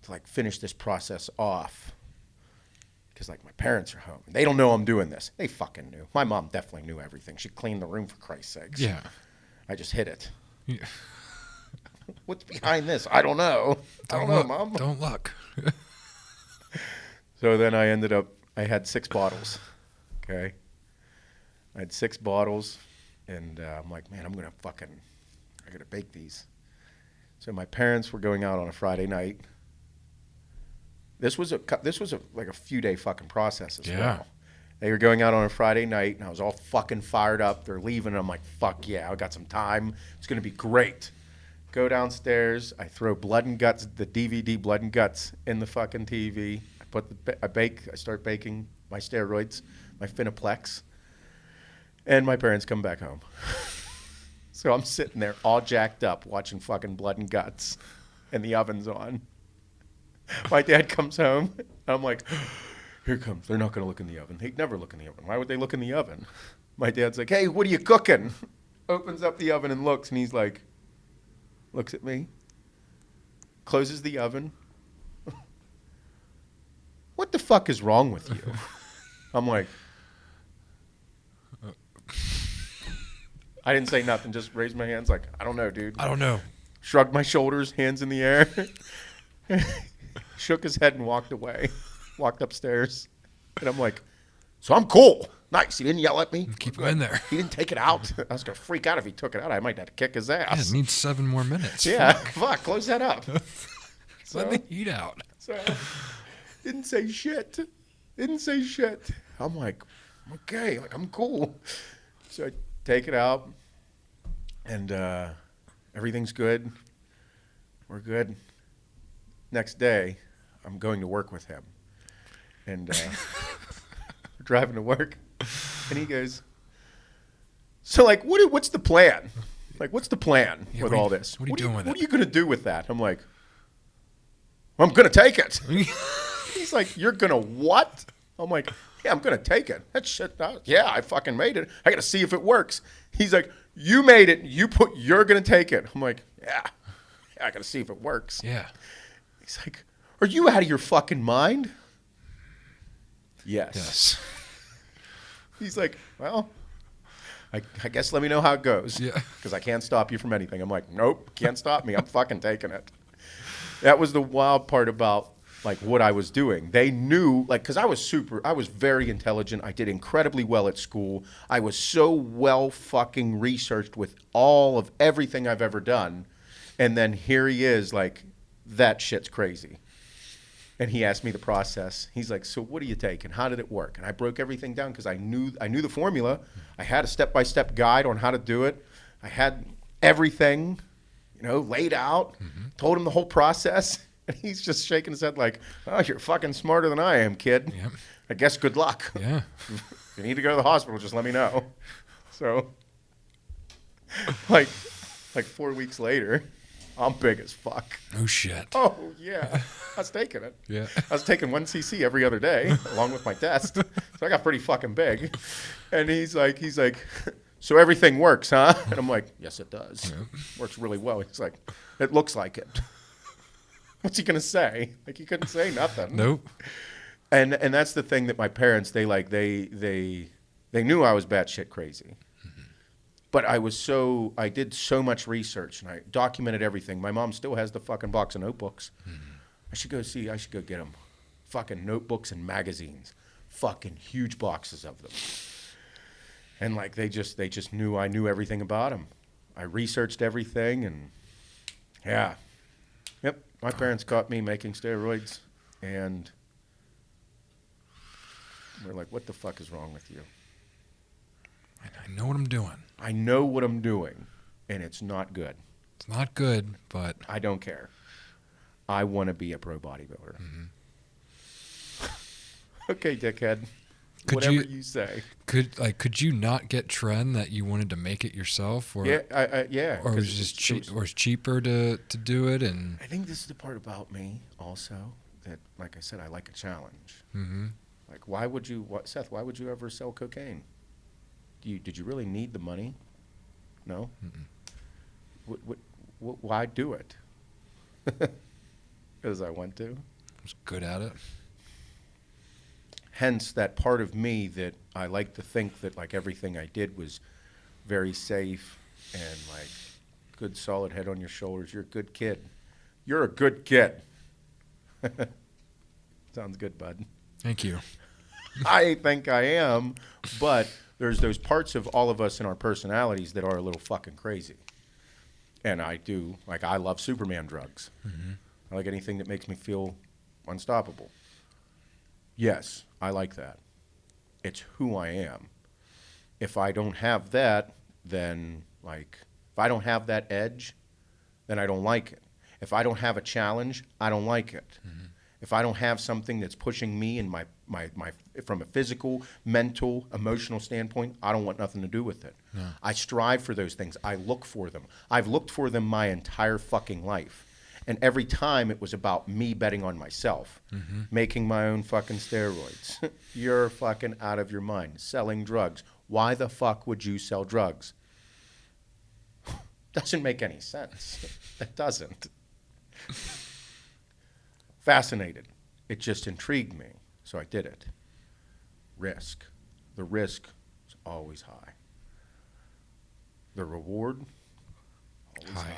to like finish this process off? Because like my parents are home. They don't know I'm doing this. They fucking knew. My mom definitely knew everything. She cleaned the room, for Christ's sakes. Yeah. I just hid it. Yeah. What's behind this? I don't know. I don't know, Mom. Don't look. So then I had 6 bottles. Okay. I had 6 bottles, and I'm like, man, I gotta bake these. So my parents were going out on a Friday night. This was like a few day fucking process as well. They were going out on a Friday night, and I was all fucking fired up. They're leaving, and I'm like, fuck yeah, I got some time. It's gonna be great. Go downstairs. I throw Blood and Guts, the DVD Blood and Guts, in the fucking TV. I start baking my steroids, my Finaplex, and my parents come back home. So I'm sitting there all jacked up watching fucking Blood and Guts, and the oven's on. My dad comes home, and I'm like, Here it comes. They're not going to look in the oven. They'd never look in the oven. Why would they look in the oven? My dad's like, hey, what are you cooking? Opens up the oven and looks, and he's like, looks at me, closes the oven. What the fuck is wrong with you? I'm like, I didn't say nothing, just raised my hands like, I don't know, dude. I don't know. Shrugged my shoulders, hands in the air. Shook his head and walked away. Walked upstairs. And I'm like, so I'm cool. Nice. He didn't yell at me. Keep him in there. He didn't take it out. I was going to freak out if he took it out. I might have to kick his Yeah, ass. it needs 7 more minutes. Yeah. Fuck. Close that up. Let the heat out. So, didn't say shit. Didn't say shit. I'm like, okay. Like, I'm cool. So I take it out. And everything's good. We're good. Next day, I'm going to work with him. And we're driving to work. And he goes, so, like, what's the plan? Like, what's the plan with all this? What are you doing with it? What are you going to do with that? I'm like, I'm going to take it. He's like, you're going to what? I'm like, yeah, I'm going to take it. That shit, yeah, I fucking made it. I got to see if it works. He's like, you made it. You're going to take it. I'm like, yeah, I got to see if it works. Yeah. He's like, are you out of your fucking mind? Yes. He's like, well, I guess let me know how it goes. Yeah. Because I can't stop you from anything. I'm like, nope, can't stop me. I'm fucking taking it. That was the wild part about, like, what I was doing. They knew, like, because I was very intelligent. I did incredibly well at school. I was so well fucking researched with all of everything I've ever done. And then here he is, like, that shit's crazy. And he asked me the process. He's like, so what are you taking? How did it work? And I broke everything down because I knew the formula. I had a step-by-step guide on how to do it. I had everything, laid out, told him the whole process. And he's just shaking his head like, oh, you're fucking smarter than I am, kid. Yep. I guess good luck. Yeah. If you need to go to the hospital, just let me know. So, like 4 weeks later, I'm big as fuck. Oh, shit. Oh, yeah. I was taking it. Yeah. I was taking 1 cc every other day along with my test. So I got pretty fucking big. And he's like, so everything works, huh? And I'm like, yes, it does. Yeah. Works really well. He's like, it looks like it. What's he going to say? Like, he couldn't say nothing. Nope. And that's the thing that my parents, they knew I was batshit crazy. But I did so much research and I documented everything. My mom still has the fucking box of notebooks. I should go get them. Fucking notebooks and magazines. Fucking huge boxes of them. And like, they just knew I knew everything about them. I researched everything and yeah. Yep. My parents caught me making steroids and we're like, what the fuck is wrong with you? I know what I'm doing. I know what I'm doing, and it's not good. It's not good, but I don't care. I want to be a pro bodybuilder. Okay, dickhead. Whatever you say. Could you not get Tren that you wanted to make it yourself, or yeah, or it was just or it's cheaper to do it? And I think this is the part about me also that, like I said, I like a challenge. Like, Seth? Why would you ever sell cocaine? Did you really need the money? No. Why do it? Because I want to. I was good at it. Hence, that part of me that I like to think that, like, everything I did was very safe and, like, good solid head on your shoulders. You're a good kid. You're a good kid. Sounds good, bud. Thank you. I think I am, but there's those parts of all of us in our personalities that are a little fucking crazy. And I do. Like, I love Superman drugs. I like anything that makes me feel unstoppable. Yes, I like that. It's who I am. If I don't have that, then, like, if I don't have that edge, then I don't like it. If I don't have a challenge, I don't like it. If I don't have something that's pushing me in my from a physical, mental, emotional standpoint, I don't want nothing to do with it. No. I strive for those things. I look for them. I've looked for them my entire fucking life. And every time it was about me betting on myself, making my own fucking steroids. You're fucking out of your mind. Selling drugs. Why the fuck would you sell drugs? Doesn't make any sense. It doesn't. Fascinated. It just intrigued me. So I did it. Risk. The risk is always high. The reward, always high.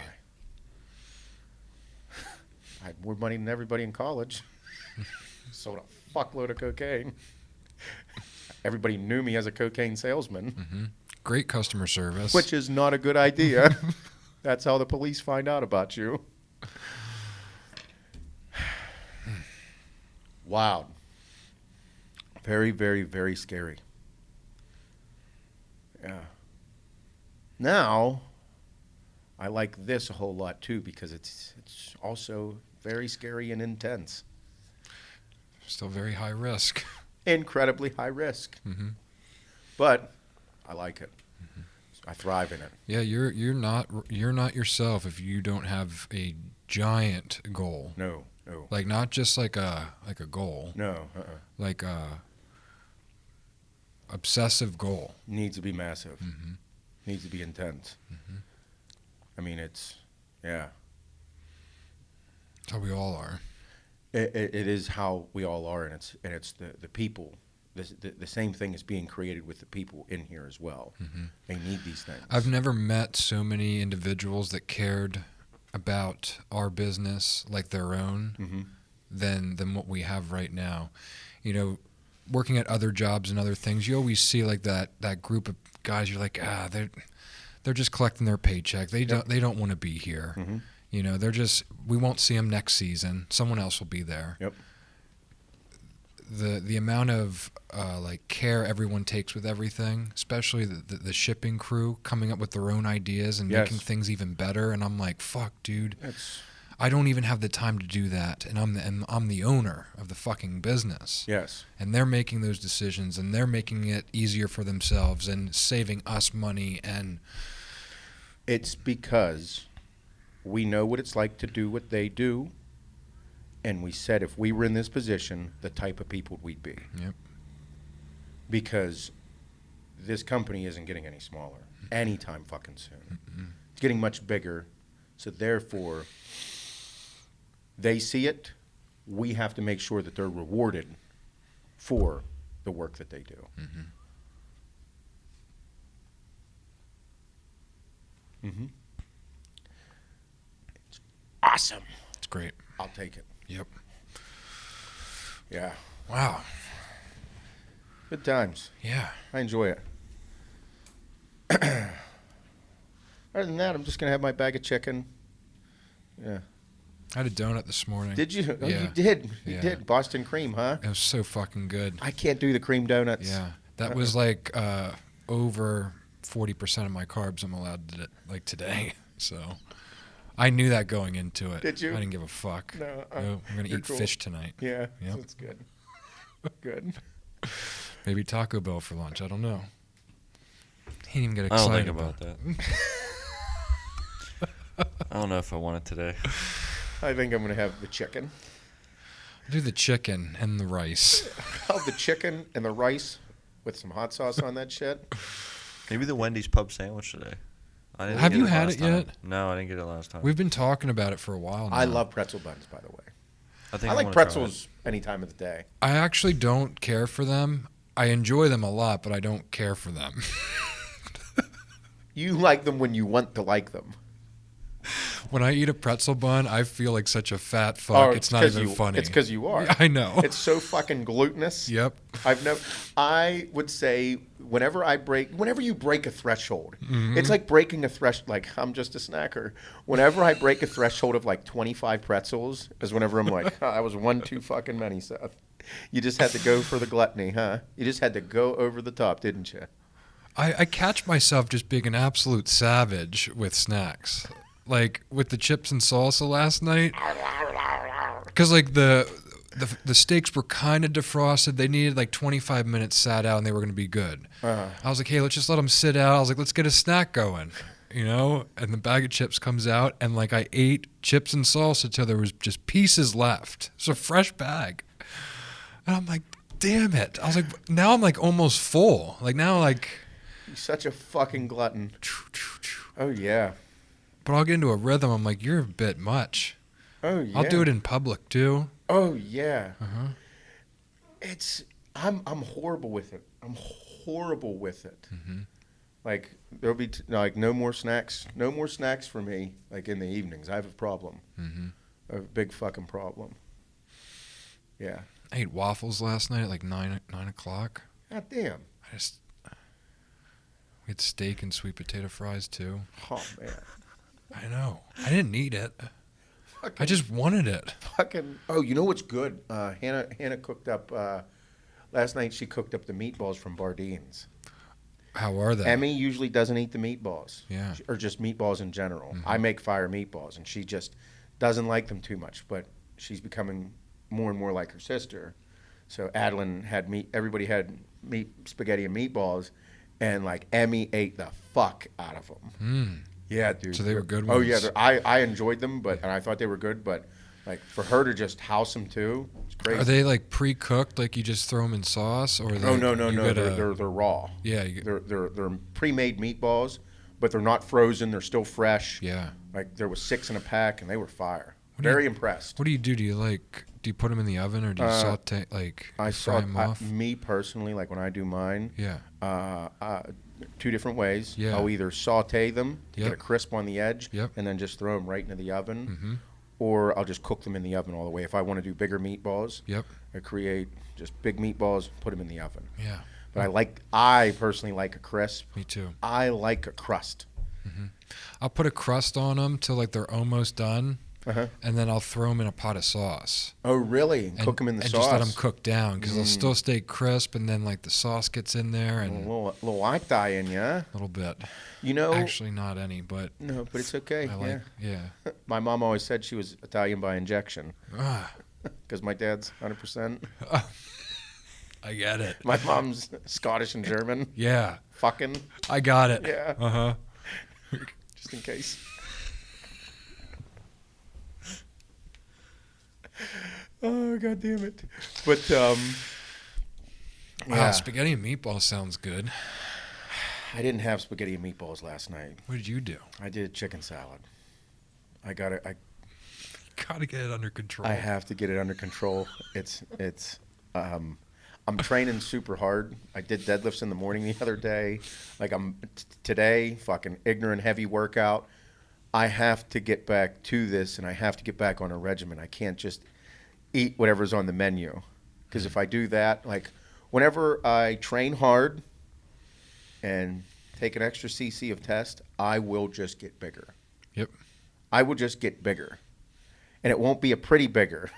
I had more money than everybody in college. Sold a fuckload of cocaine. Everybody knew me as a cocaine salesman. Great customer service. Which is not a good idea. That's how the police find out about you. Wow. Very, very, very scary. Yeah. Now, I like this a whole lot too because it's also very scary and intense. Still very high risk. Incredibly high risk. But I like it. I thrive in it. Yeah, you're not yourself if you don't have a giant goal. No. Like not just like a goal. No. Like a obsessive goal. Needs to be massive. Needs to be intense. I mean, yeah. That's how we all are. It is how we all are, and it's the people. The same thing is being created with the people in here as well. They need these things. I've never met so many individuals that cared about our business like their own than what we have right now. You know, working at other jobs and other things, you always see like that group of guys. You're like, they're just collecting their paycheck. They don't want to be here. You know, we won't see them next season. Someone else will be there. Yep. The amount of like care everyone takes with everything, especially the shipping crew coming up with their own ideas and making things even better. And I'm like, fuck, dude, I don't even have the time to do that. And I'm the owner of the fucking business. Yes. And they're making those decisions and they're making it easier for themselves and saving us money. And it's because we know what it's like to do what they do. And we said if we were in this position, the type of people we'd be. Yep. Because this company isn't getting any smaller anytime fucking soon. It's getting much bigger. So therefore, they see it. We have to make sure that they're rewarded for the work that they do. It's awesome. it's great. I'll take it. Yep. Yeah. Wow. Good times. Yeah. I enjoy it. Other than that, I'm just going to have my bag of chicken. Yeah. I had a donut this morning. Did you? Oh, Yeah. you did. You Yeah. did. Boston cream, huh? It was so fucking good. I can't do the cream donuts. Yeah. That was like over 40% of my carbs I'm allowed to like today. So I knew that going into it. Did you? I didn't give a fuck. No, I'm going to you're eat cool. fish tonight. Yeah. Yep. That's good. Good. Maybe Taco Bell for lunch. I don't know. He didn't even get I don't excited think about that. I don't know if I want it today. I think I'm going to have the chicken. Do the chicken and the rice. I'll have the chicken and the rice with some hot sauce on that shit. Maybe the Wendy's pub sandwich today. I didn't Have get you it had last it time. yet? No, I didn't get it last time. We've been talking about it for a while now. I love pretzel buns, by the way. think I like wanna try pretzels any time of the day. I actually don't care for them. I enjoy them a lot, but I don't care for them. You like them when you want to like them. When I eat a pretzel bun, I feel like such a fat fuck. Oh, it's not 'cause even you- funny. It's because you are. I know. It's so fucking glutinous. Yep. I would say whenever you break a threshold, Mm-hmm. it's like breaking a threshold. Like, I'm just a snacker. Whenever I break a threshold of like 25 pretzels is whenever I'm like, I was one too fucking many, Seth. You just had to go for the gluttony, huh? You just had to go over the top, didn't you? I catch myself just being an absolute savage with snacks. Like with the chips and salsa last night. Because like the steaks were kind of defrosted. They needed like 25 minutes sat out and they were going to be good. I was like, hey, let's just let them sit out. I was like, let's get a snack going. you know, and the bag of chips comes out, and like I ate chips and salsa till there was just pieces left. It's a fresh bag. And I'm like, damn it. I was like, now I'm like almost full. Like now, like. You're such a fucking glutton. Oh, yeah. But I'll get into a rhythm. I'm like, you're a bit much. Oh, yeah. I'll do it in public too. Oh, yeah. Uh-huh. I'm horrible with it. I'm horrible with it. Mm-hmm. Like, there'll be, like, no more snacks. No more snacks for me, like, in the evenings. I have a problem. Mm-hmm. I have a big fucking problem. Yeah. I ate waffles last night at like 9 o'clock. God damn. We had steak and sweet potato fries too. Oh, man. I know. I didn't need it. Fucking, I just wanted it. Fucking. Oh, you know what's good? Hannah cooked up, last night she cooked up the meatballs from Bardine's. How are they? Emmy usually doesn't eat the meatballs. Yeah. Or just meatballs in general. Mm-hmm. I make fire meatballs, and she just doesn't like them too much, but she's becoming more and more like her sister. So Adeline had everybody had spaghetti and meatballs, and like Emmy ate the fuck out of them. Mm. Yeah, dude. So they were good Oh, ones? yeah. I enjoyed them, and I thought they were good, but like for her to just house them too, it's crazy. Are they like pre-cooked, like you just throw them in sauce, or Oh, no. They're raw. Yeah, They're pre-made meatballs, but they're not frozen. They're still fresh. yeah. Like there was 6 in a pack, and they were fire. What do you- Very impressed. What do you do? Do you put them in the oven, or do you saute, like fry them off? Me personally, like when I do mine, Yeah. 2 different ways. Yeah. I'll either saute them to Yep. get a crisp on the edge, Yep. and then just throw them right into the oven, Mm-hmm. or I'll just cook them in the oven all the way. If I want to do bigger meatballs, Yep. I create just big meatballs, put them in the oven. Yeah. But I personally like a crisp. Me too. I like a crust. I'll put a crust on them till like they're almost done, Uh-huh. and then I'll throw them in a pot of sauce. Oh, really? And cook them in the and sauce? just let them cook down, because they'll still stay crisp, and then like the sauce gets in there, A and little white dye in ya. a little bit. You know, Actually, not any, but no, but it's okay. I like. Yeah. My mom always said she was Italian by injection Ah, because my dad's 100%. I get it. My mom's Scottish and German. Yeah, Fucking. I got it. Yeah. Uh huh. Just in case. Oh, God damn it. But, Wow, yeah. spaghetti and meatballs sounds good. I didn't have spaghetti and meatballs last night. What did you do? I did chicken salad. I Gotta get it under control. have to get it under control. I'm training super hard. I did deadlifts in the morning the other day. Like today, fucking ignorant heavy workout. I have to get back to this, and I have to get back on a regimen. I can't just eat whatever's on the menu, because if I do that, like whenever I train hard and take an extra cc of test, I will just get bigger. Yep. I will just get bigger, and it won't be a pretty bigger.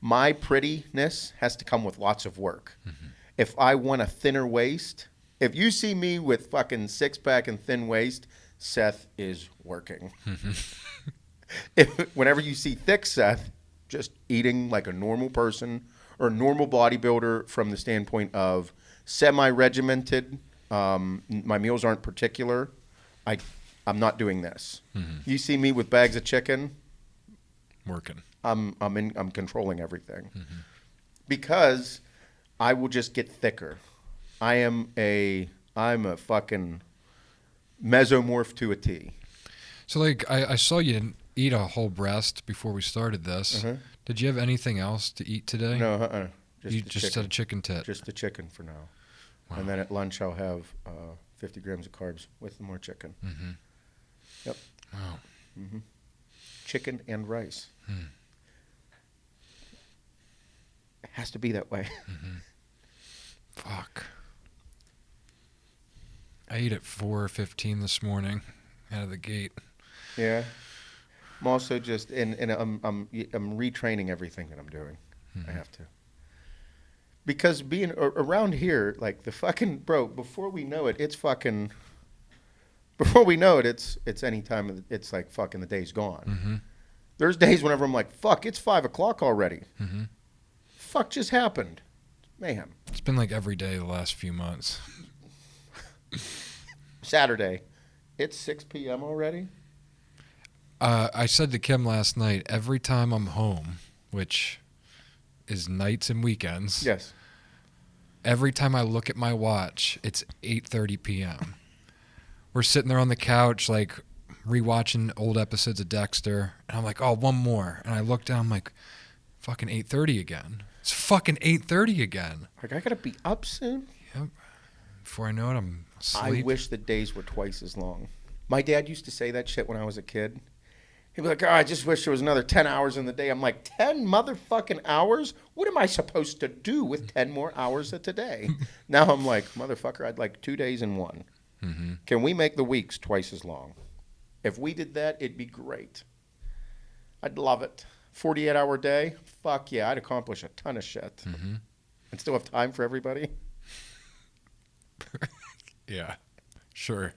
My prettiness has to come with lots of work. Mm-hmm. If I want a thinner waist, if you see me with fucking 6-pack and thin waist, Seth is working. Mm-hmm. Whenever you see thick Seth, just eating like a normal person or a normal bodybuilder from the standpoint of semi-regimented, my meals aren't particular, I'm not doing this. Mm-hmm. You see me with bags of chicken, Working. I'm controlling everything, because I will just get thicker. I'm a fucking mesomorph to a T. So like I saw you eat a whole breast before we started this. Uh-huh. Did you have anything else to eat today? No, You just had a chicken tit. Just the chicken for now. Wow. And then at lunch I'll have 50 grams of carbs with more chicken. Mm-hmm. Yep. Wow. Mm-hmm. Chicken and rice. Hmm. It has to be that way. Mm-hmm. Fuck. I ate at 4:15 this morning, out of the gate. Yeah. I'm also just I'm retraining everything that I'm doing. Mm-hmm. I have to. Because being around here, like the fucking before we know it, it's any time it's like fucking the day's gone. Mm-hmm. There's days whenever I'm like, fuck, it's 5 o'clock already. Mm-hmm. Fuck just happened. Mayhem. It's been like every day the last few months. Saturday, It's 6 p.m. already? I said to Kim last night, every time I'm home, which is nights and weekends, Yes. every time I look at my watch, it's 8:30 p.m. We're sitting there on the couch, like, rewatching old episodes of Dexter, and I'm like, oh, one more. And I look down, I'm like, fucking 8:30 again. It's fucking 8:30 again. Like, I got to be up soon? Yep. Before I know it, I'm asleep. I wish the days were twice as long. My dad used to say that shit when I was a kid. He'd be like, oh, I just wish there was another 10 hours in the day. I'm like, 10 motherfucking hours? What am I supposed to do with 10 more hours of today? Now I'm like, motherfucker, I'd like 2 days in one. Mm-hmm. Can we make the weeks twice as long? If we did that, it'd be great. I'd love it. 48-hour day? Fuck yeah, I'd accomplish a ton of shit. Mm-hmm. And still have time for everybody? Yeah, sure.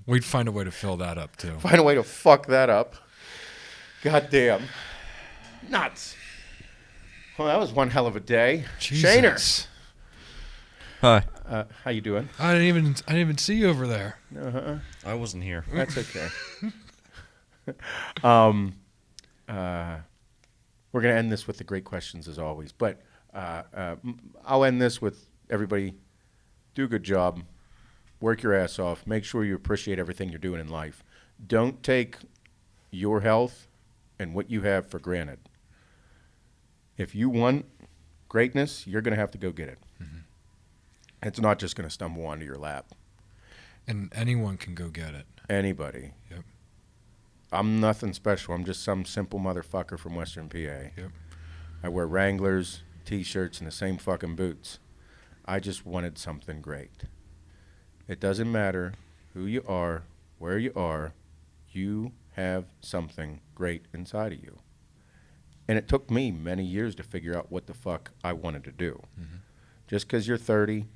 We'd find a way to fill that up, too. Find a way to fuck that up. God damn. Nuts. Well, that was one hell of a day. Jesus. Hi. Shaner. How you doing? I didn't even see you over there. I wasn't here. That's okay. We're going to end this with the great questions as always. But I'll end this with everybody, do a good job. Work your ass off. Make sure you appreciate everything you're doing in life. Don't take your health and what you have for granted. If you want greatness, you're going to have to go get it. Mm-hmm. It's not just going to stumble onto your lap. And anyone can go get it. Anybody. Yep. I'm nothing special. I'm just some simple motherfucker from Western PA. Yep. I wear Wranglers, T-shirts, and the same fucking boots. I just wanted something great. It doesn't matter who you are, where you are, you have something great inside of you. And it took me many years to figure out what the fuck I wanted to do. Mm-hmm. Just because you're 30,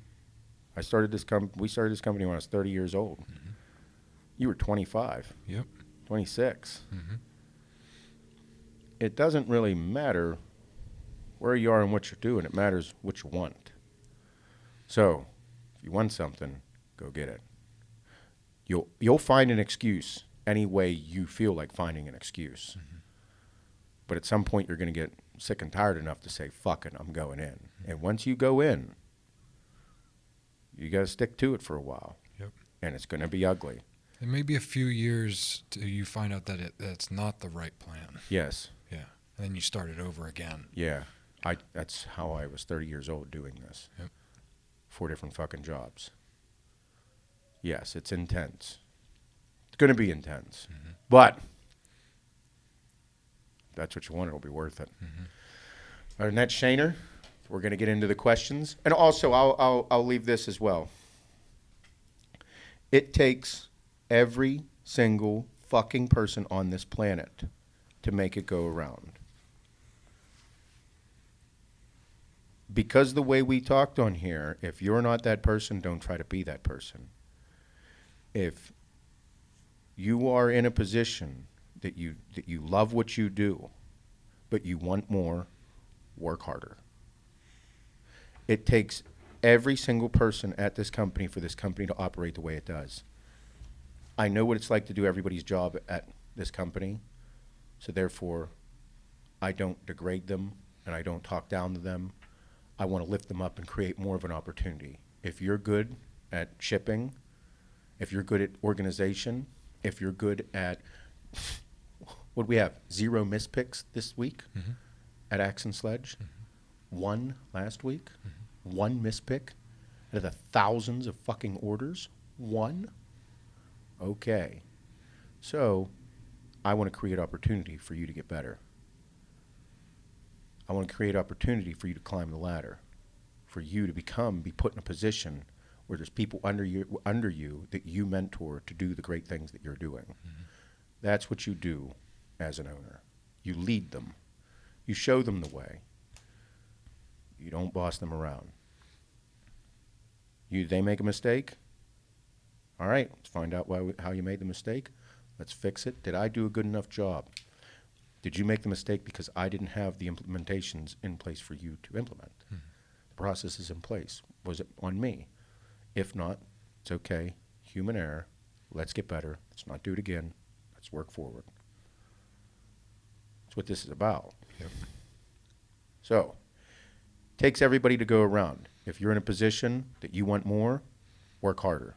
we started this company when I was 30 years old. Mm-hmm. You were 25. Yep. 26. Mm-hmm. It doesn't really matter where you are and what you're doing. It matters what you want. So, if you want something, go get it. You'll find an excuse any way you feel like finding an excuse. Mm-hmm. But at some point, you're going to get sick and tired enough to say, fuck it, I'm going in. Mm-hmm. And once you go in, you got to stick to it for a while. Yep. And it's going to be ugly. It may be a few years till you find out that that's not the right plan. Yes. Yeah. And then you start it over again. Yeah. That's how I was 30 years old doing this. Yep. 4 different fucking jobs. Yes, it's intense. It's going to be intense. Mm-hmm. But if that's what you want, it'll be worth it. Mm-hmm. Other than that, Shaner, we're going to get into the questions. And also, I'll leave this as well. It takes every single fucking person on this planet to make it go around. Because the way we talked on here, if you're not that person, don't try to be that person. If you are in a position that you love what you do, but you want more, work harder. It takes every single person at this company for this company to operate the way it does. I know what it's like to do everybody's job at this company, so therefore I don't degrade them and I don't talk down to them. I want to lift them up and create more of an opportunity. If you're good at shipping, if you're good at organization, if you're good at, what do we have, 0 mispicks this week at Axe and Sledge? 1 last week? 1 mispick out of the thousands of fucking orders? 1? Okay. So I want to create opportunity for you to get better. I want to create opportunity for you to climb the ladder, for you to be put in a position where there's people under you that you mentor to do the great things that you're doing. Mm-hmm. That's what you do as an owner. You lead them. You show them the way. You don't boss them around. They make a mistake. All right, let's find out how you made the mistake. Let's fix it. Did I do a good enough job? Did you make the mistake because I didn't have the implementations in place for you to implement? Mm-hmm. The process is in place. Was it on me? If not, it's okay. Human error. Let's get better. Let's not do it again. Let's work forward. That's what this is about. Yep. So, takes everybody to go around. If you're in a position that you want more, work harder.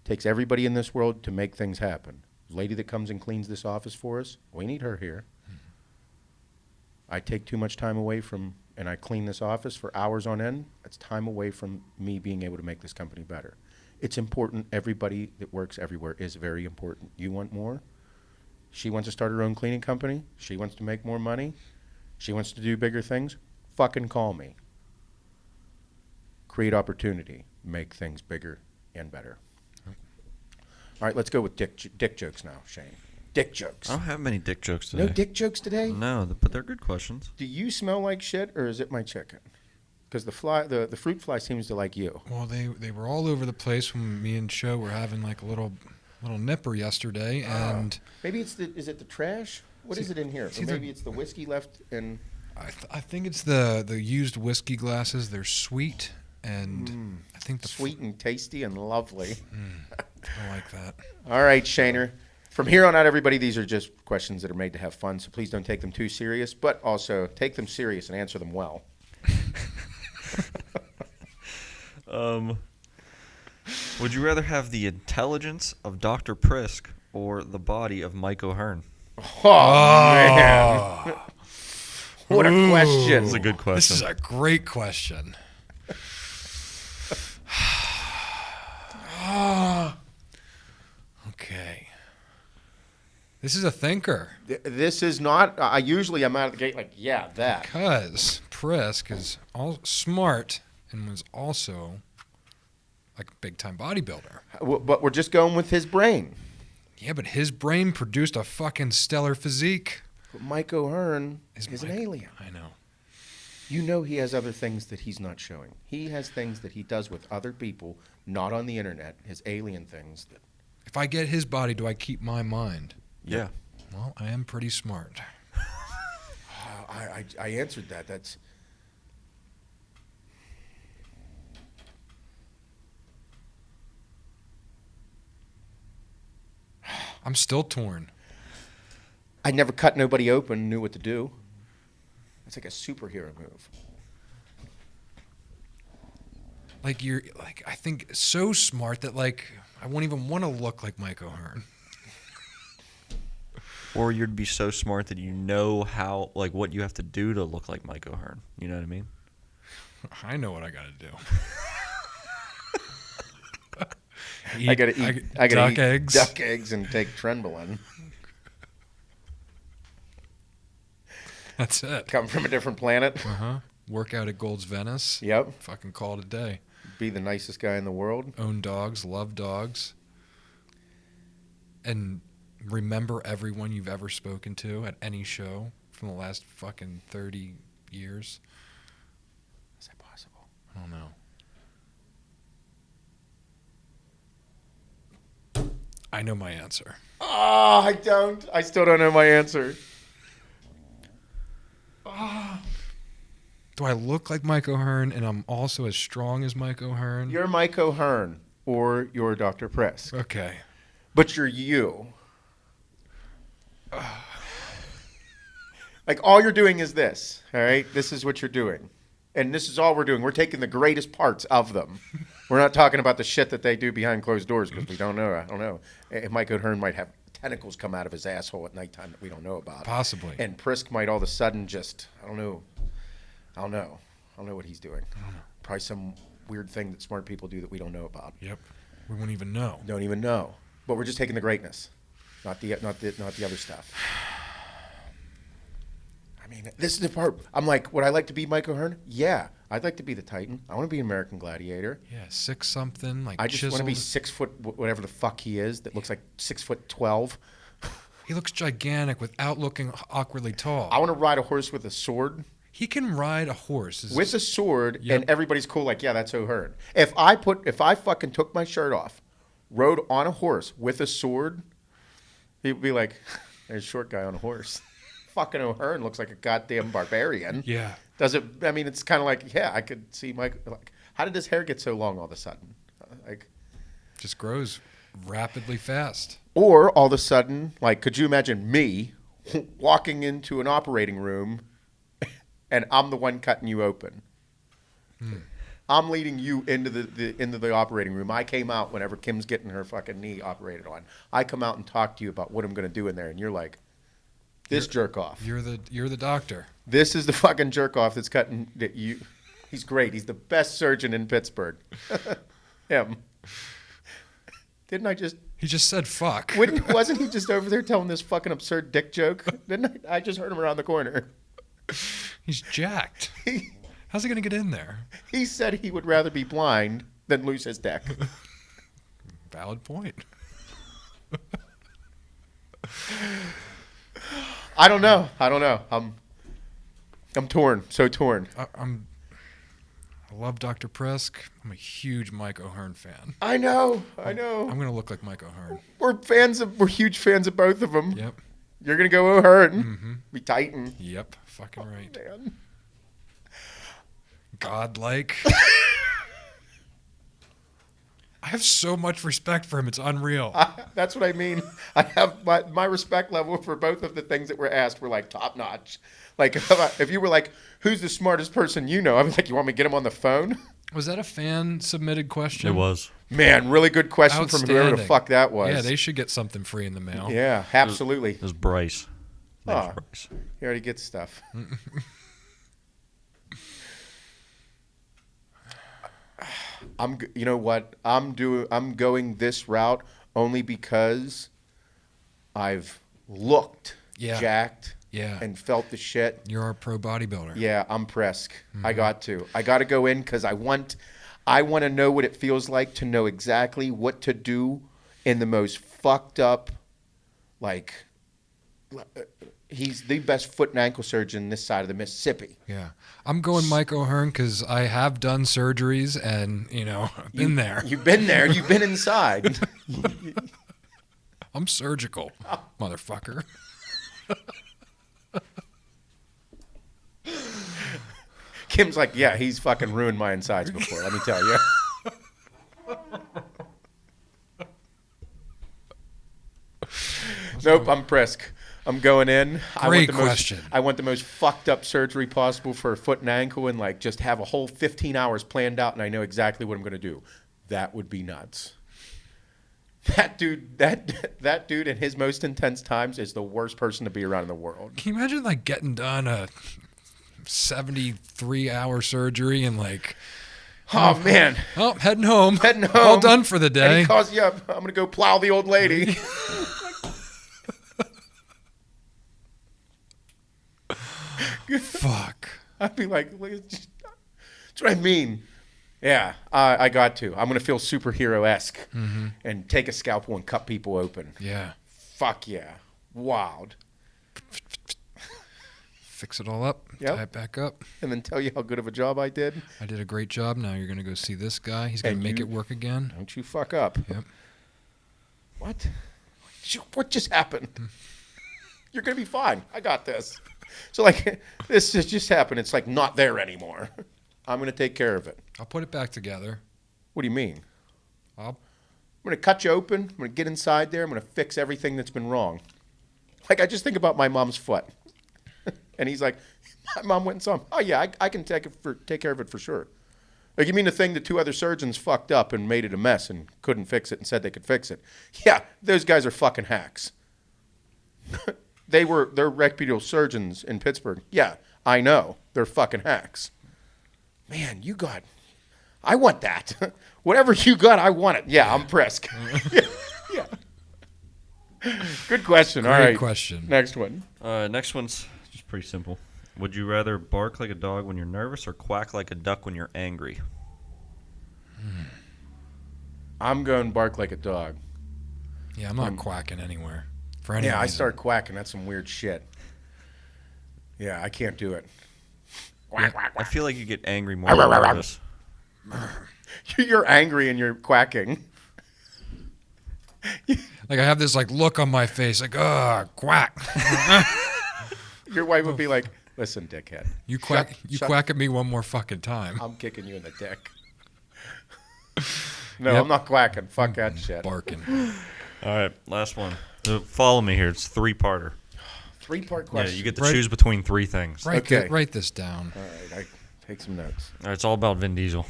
Takes everybody in this world to make things happen. The lady that comes and cleans this office for us, we need her here. I take too much time away from, and I clean this office for hours on end. That's time away from me being able to make this company better. It's important. Everybody that works everywhere is very important. You want more? She wants to start her own cleaning company. She wants to make more money. She wants to do bigger things. Fucking call me. Create opportunity. Make things bigger and better. All right, let's go with dick jokes now, Shane. Dick jokes. I don't have many dick jokes today. No dick jokes today? No, but they're good questions. Do you smell like shit, or is it my chicken? Because the fruit fly seems to like you. Well, they were all over the place when me and Cho were having like a little nipper yesterday, and maybe is it the trash? What is it in here? Or maybe it's the whiskey left in. I think it's the used whiskey glasses. They're sweet, and I think the sweet and tasty and lovely. I like that. All right, Shaner. From here on out, everybody, these are just questions that are made to have fun, so please don't take them too serious, but also take them serious and answer them well. Would you rather have the intelligence of Dr. Prisk or the body of Mike O'Hearn? Oh, man. What a question. This is a good question. This is a great question. Okay. This is a thinker. This is not. I usually I'm out of the gate like, yeah, that. Because Prisk is all smart and was also like a big-time bodybuilder. But we're just going with his brain. Yeah, but his brain produced a fucking stellar physique. But Mike O'Hearn is an alien. I know. You know he has other things that he's not showing. He has things that he does with other people, not on the internet, his alien things. If I get his body, do I keep my mind? Yeah. Well, I am pretty smart. I answered that. That's. I'm still torn. I never cut nobody open, knew what to do. That's like a superhero move. Like you're like I think so smart that like I won't even want to look like Mike O'Hearn. Or you'd be so smart that you know how, like, what you have to do to look like Mike O'Hearn. You know what I mean? I know what I got to do. I gotta eat duck eggs. Duck eggs and take Trenbolone. That's it. Come from a different planet. Work out at Gold's Venice. Yep. Fucking call it a day. Be the nicest guy in the world. Own dogs. Love dogs. And remember everyone you've ever spoken to at any show from the last fucking 30 years. Is that possible? I don't know. I know my answer. Oh, I don't. I still don't know my answer. Do I look like Mike O'Hearn and I'm also as strong as Mike O'Hearn? You're Mike O'Hearn or you're Dr. Prisk. Okay. But you're you. Like all you're doing is this, all right? This is what you're doing. And this is all we're doing. We're taking the greatest parts of them. We're not talking about the shit that they do behind closed doors because we don't know. I don't know. Mike O'Hearn might have tentacles come out of his asshole at nighttime that we don't know about. Possibly. And Prisk might all of a sudden just, I don't know what he's doing. Probably some weird thing that smart people do that we don't know about. Yep. We won't even know. Don't even know. But we're just taking the greatness, not the other stuff. I mean, this is the part. I'm like, would I like to be Mike O'Hearn? Yeah, I'd like to be the Titan. I want to be an American Gladiator. Yeah, 6 something, like I just want to be chiseled. 6 foot, whatever the fuck he is, that looks like 6'12". He looks gigantic without looking awkwardly tall. I want to ride a horse with a sword. He can ride a horse. With a sword, Yep. and everybody's cool, like, yeah, that's O'Hearn. If I fucking took my shirt off, rode on a horse with a sword, he'd be like, there's a short guy on a horse. Fucking O'Hearn looks like a goddamn barbarian. Yeah. Does it? I mean, it's kind of like, yeah, I could see Mike. Like, how did his hair get so long all of a sudden? Like, Just grows rapidly fast. Or all of a sudden, like, could you imagine me walking into an operating room and I'm the one cutting you open? I'm leading you into the operating room. I came out whenever Kim's getting her fucking knee operated on. I come out and talk to you about what I'm going to do in there, and you're like, jerk off. You're the doctor. This is the fucking jerk off that's cutting you. He's great. He's the best surgeon in Pittsburgh. Him. Didn't I just? He just said fuck. Wasn't he just over there telling this fucking absurd dick joke? Didn't I just heard him around the corner. He's jacked. How's he going to get in there? He said he would rather be blind than lose his dick. Valid point. I don't know. I'm torn. So torn. I love Dr. Prisk. I'm a huge Mike O'Hearn fan. I know. I'm going to look like Mike O'Hearn. We're huge fans of both of them. Yep. You're going to go O'Hearn. Mm-hmm. Be Titan. Yep. Fucking right. Man. Godlike. I have so much respect for him. It's unreal. That's what I mean. I have my respect level for both of the things that were asked were like top notch. Like if you were like, who's the smartest person you know? I was like, you want me to get him on the phone? Was that a fan submitted question? It was. Man, really good question from whoever the fuck that was. Yeah, they should get something free in the mail. Yeah, absolutely. It was Bryce. Oh, Bryce. He already gets stuff. You know what? I'm going this route only because I've looked jacked and felt the shit. You're our pro bodybuilder. Yeah, I'm Prisk. I got to go in because I want to know what it feels like to know exactly what to do in the most fucked up, like, he's the best foot and ankle surgeon this side of the Mississippi. Yeah. I'm going Mike O'Hearn because I have done surgeries and, I've been there. You've been there. You've been inside. I'm surgical, motherfucker. Kim's like, yeah, he's fucking ruined my insides before, let me tell you. Nope, I'm Prisk. I'm going in. Great question. I want the most fucked up surgery possible for a foot and ankle and like just have a whole 15 hours planned out and I know exactly what I'm going to do. That would be nuts. That dude in his most intense times is the worst person to be around in the world. Can you imagine like getting done a 73-hour surgery and like, oh man, heading home, all done for the day. And he calls you up. I'm going to go plow the old lady. Fuck. I'd be like, that's what I mean. Yeah, I got to. I'm going to feel superhero-esque and take a scalpel and cut people open. Yeah. Fuck yeah. Wild. Fix it all up, tie it back up. And then tell you how good of a job I did. I did a great job. Now you're going to go see this guy. He's going to make it work again. Don't you fuck up. Yep. What? What just happened? You're going to be fine. I got this. So, like, this has just happened. It's, like, not there anymore. I'm going to take care of it. I'll put it back together. What do you mean? I'm going to cut you open. I'm going to get inside there. I'm going to fix everything that's been wrong. Like, I just think about my mom's foot. And he's like, my mom went and saw him. Oh, yeah, I can take care of it for sure. Like, you mean the thing that 2 other surgeons fucked up and made it a mess and couldn't fix it and said they could fix it? Yeah, those guys are fucking hacks. They're reputable surgeons in Pittsburgh. Yeah, I know. They're fucking hacks. Man, I want that. Whatever you got, I want it. Yeah, I'm Prisk. Yeah. Good question. Great All right. question. Next one. Next one's just pretty simple. Would you rather bark like a dog when you're nervous or quack like a duck when you're angry? I'm going bark like a dog. Yeah, I'm not quacking anywhere. For any reason. I start quacking. That's some weird shit. Yeah, I can't do it. Quack, quack, quack. I feel like you get angry more than nervous. You're angry and you're quacking. Like I have this like look on my face, like quack. Your wife would be like, "Listen, dickhead, you quack at me one more fucking time. I'm kicking you in the dick." No, Yep. I'm not quacking. Fuck that shit. Barking. All right, last one. Follow me here. It's 3-parter. 3-part Yeah, question. you get to Right. choose between 3 things. Okay. Write this down. All right, I take some notes. All right, it's all about Vin Diesel.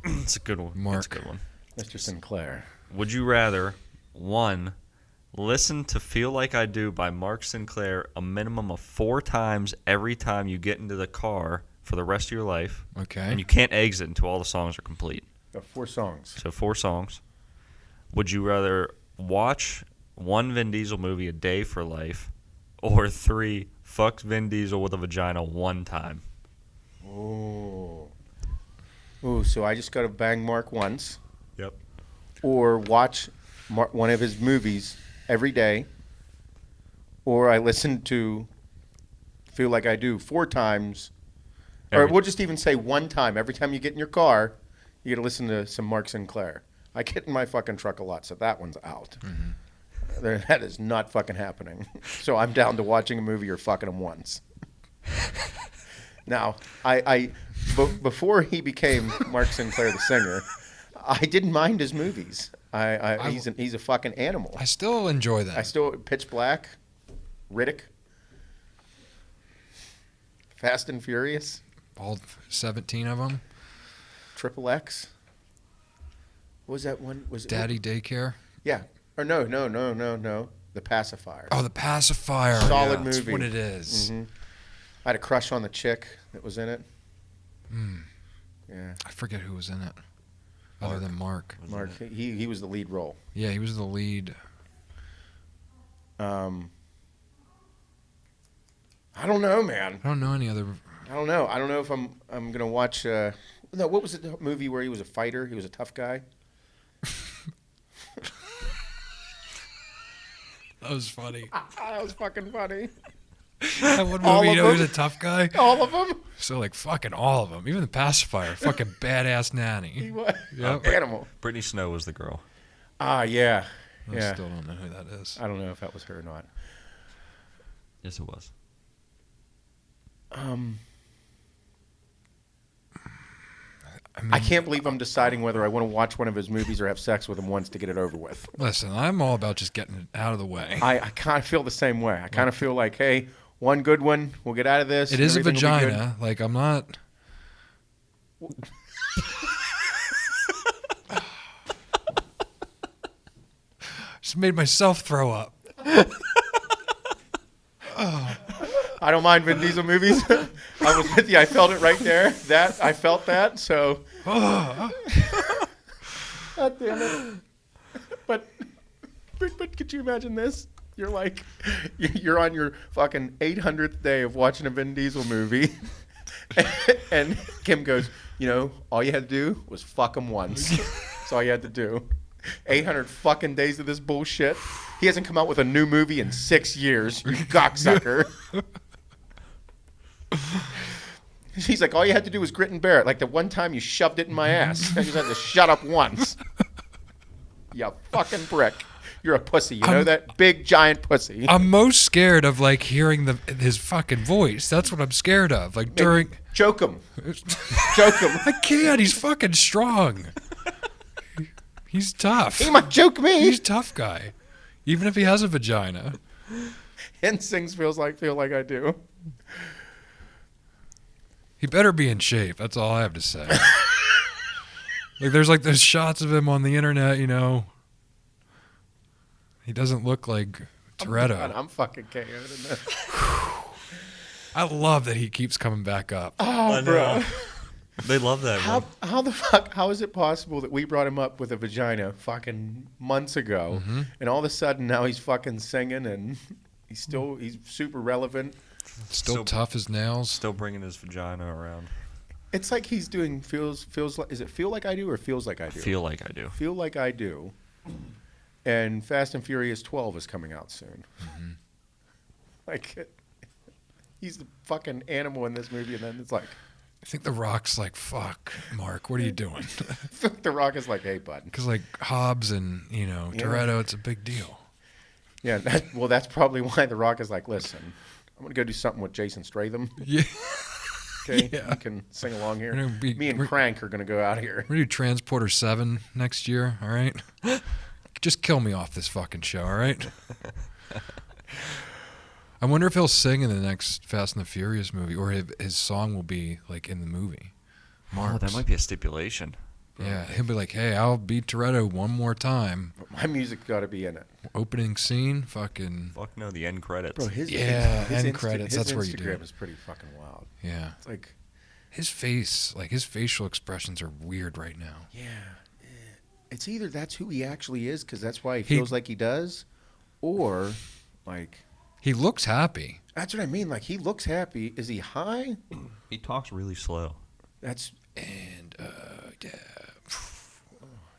It's a good one. Mark. It's a good one. Mr. Sinclair. Would you rather, 1, listen to Feel Like I Do by Mark Sinclair a minimum of 4 times every time you get into the car for the rest of your life, Okay. and you can't exit until all the songs are complete? Got 4 songs. So 4 songs. Would you rather watch 1 Vin Diesel movie a day for life, or 3, fuck Vin Diesel with a vagina 1 time? Ooh. Ooh, so I just got to bang Mark once, Yep. or watch one of his movies every day, or I listen to Feel Like I Do 4 times, or we'll just even say 1 time. Every time you get in your car, you got to listen to some Mark Sinclair. I get in my fucking truck a lot, so that one's out. That is not fucking happening. So I'm down to watching a movie or fucking him once. Now, before he became Mark Sinclair the singer, I didn't mind his movies. He's a fucking animal. I still enjoy that. I still Pitch Black, Riddick, Fast and Furious, All 17 of them. Triple X. What was that one? Was Daddy Daycare. Yeah. Or no. The Pacifier. Oh, The Pacifier. Solid That's movie. what it is. Mhm. I had a crush on the chick that was in it. Mm. Yeah. I forget who was in it. Other than Mark. Mark. He was the lead role. Yeah, he was the lead. I don't know, man. I don't know any other. I don't know. I don't know if I'm gonna watch. No, what was the movie where he was a fighter? He was a tough guy. That was funny. That was fucking funny. That one All movie, of you know, he them? was a tough guy. All of them. So like fucking all of them, even the pacifier, fucking badass He nanny. was Yep. animal. Brittany Snow was the girl. Ah, yeah, I yeah. still don't know who that is. I don't know if that was her or not. Yes, it was. I can't believe I'm deciding whether I want to watch one of his movies or have sex with him once to get it over with. Listen, I'm all about just getting it out of the way. I kind of feel the same way. I kind of feel like, hey, one good one, we'll get out of this. It is a everything will be good. vagina. Like I'm not. Just made myself throw up. I don't mind Vin Diesel movies. I was with you. I felt it right there. I felt that. So. God damn it. But could you imagine this? You're like, you're on your fucking 800th day of watching a Vin Diesel movie. And Kim goes, all you had to do was fuck him once. That's all you had to do. 800 fucking days of this bullshit. He hasn't come out with a new movie in 6 years, you cocksucker. She's like, all you had to do was grit and bear it. Like the one time you shoved it in my ass. I just had to shut up once. You fucking prick. You're a pussy. You know that? Big, giant pussy. I'm most scared of like hearing his fucking voice. That's what I'm scared of. Like during. Choke him. Choke him. I can't. He's fucking strong. He's tough. He might choke me. He's a tough guy. Even if he has a vagina. And sings Feel Like I Do. He better be in shape. That's all I have to say. Like there's shots of him on the internet, He doesn't look like Toretto. I'm fucking KO'd in this. I love that he keeps coming back up. Oh, bro. They love that one. How the fuck? How is it possible that we brought him up with a vagina fucking months ago, and all of a sudden now he's fucking singing and he's super relevant. Still tough as nails. Still bringing his vagina around. It's like he's doing feels like. Is it Feel Like I Do or Feels Like I Do? Feel Like I Do. Feel Like I Do. And Fast and Furious 12 is coming out soon. Like, he's the fucking animal in this movie, and then it's like, I think The Rock's like, fuck, Mark, what are you doing? The Rock is like, hey, bud. Because like Hobbs and, Toretto, it's a big deal. Yeah, that's probably why The Rock is like, listen, I'm going to go do something with Jason Statham. Yeah. Okay, Yeah. you can sing along here. We're gonna be- Me and we're- Crank are gonna go out here. We're gonna do Transporter 7 next year, all right? Just kill me off this fucking show, all right? I wonder if he'll sing in the next Fast and the Furious movie, or if his song will be like in the movie. Oh, that Mark's. might be a stipulation. Yeah, he'll be like, "Hey, I'll beat Toretto one more time." But my music's got to be in it. Opening scene, fucking Fuck no, the end credits. Bro, his end credits, that's where you do Instagram it. is pretty fucking wild. yeah. It's like, His face, like his facial expressions are weird right now. yeah, it's either that's who he actually is because that's why he He- feels like he does, or like He looks happy. that's what I mean. Like he looks happy. Is he high? He talks really slow. That's And yeah.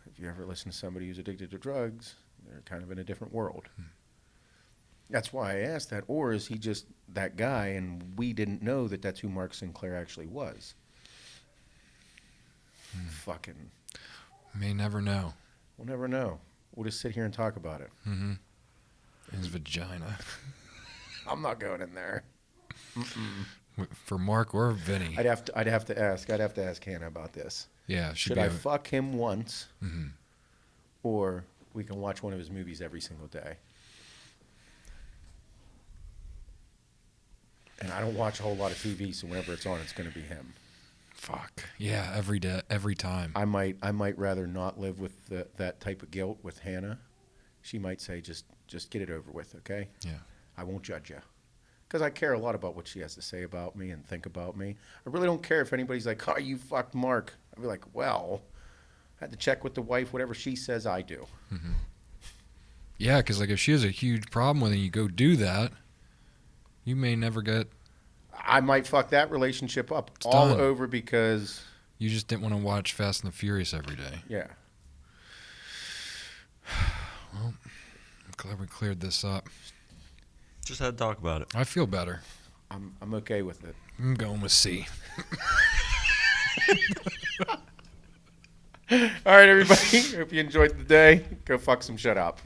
if you ever listen to somebody who's addicted to drugs, they're kind of in a different world. That's why I asked that. Or is he just that guy and we didn't know that that's who Mark Sinclair actually was? Fucking, May never know. we'll never know. We'll just sit here and talk about it. Mm-hmm. His vagina. I'm not going in there. For Mark or Vinny. I'd have to ask Hannah about this. Yeah, Should be I a- fuck him once, Mhm. or we can watch one of his movies every single day? And I don't watch a whole lot of TV, so whenever it's on, it's going to be him. Fuck. Yeah, every day, every time. I might rather not live with that type of guilt with Hannah. She might say, just get it over with, okay? Yeah. I won't judge you. Because I care a lot about what she has to say about me and think about me. I really don't care if anybody's like, oh, you fucked Mark. I'd be like, well, I had to check with the wife. Whatever she says, I do. Yeah, because like if she has a huge problem with it, and you go do that, you may never get. I might fuck that relationship up It's all done. over because, You just didn't want to watch Fast and the Furious every day. yeah. I'm glad we cleared this up. Just had to talk about it. I feel better. I'm okay with it. I'm going with C. All right, everybody. Hope you enjoyed the day. Go fuck some shit up.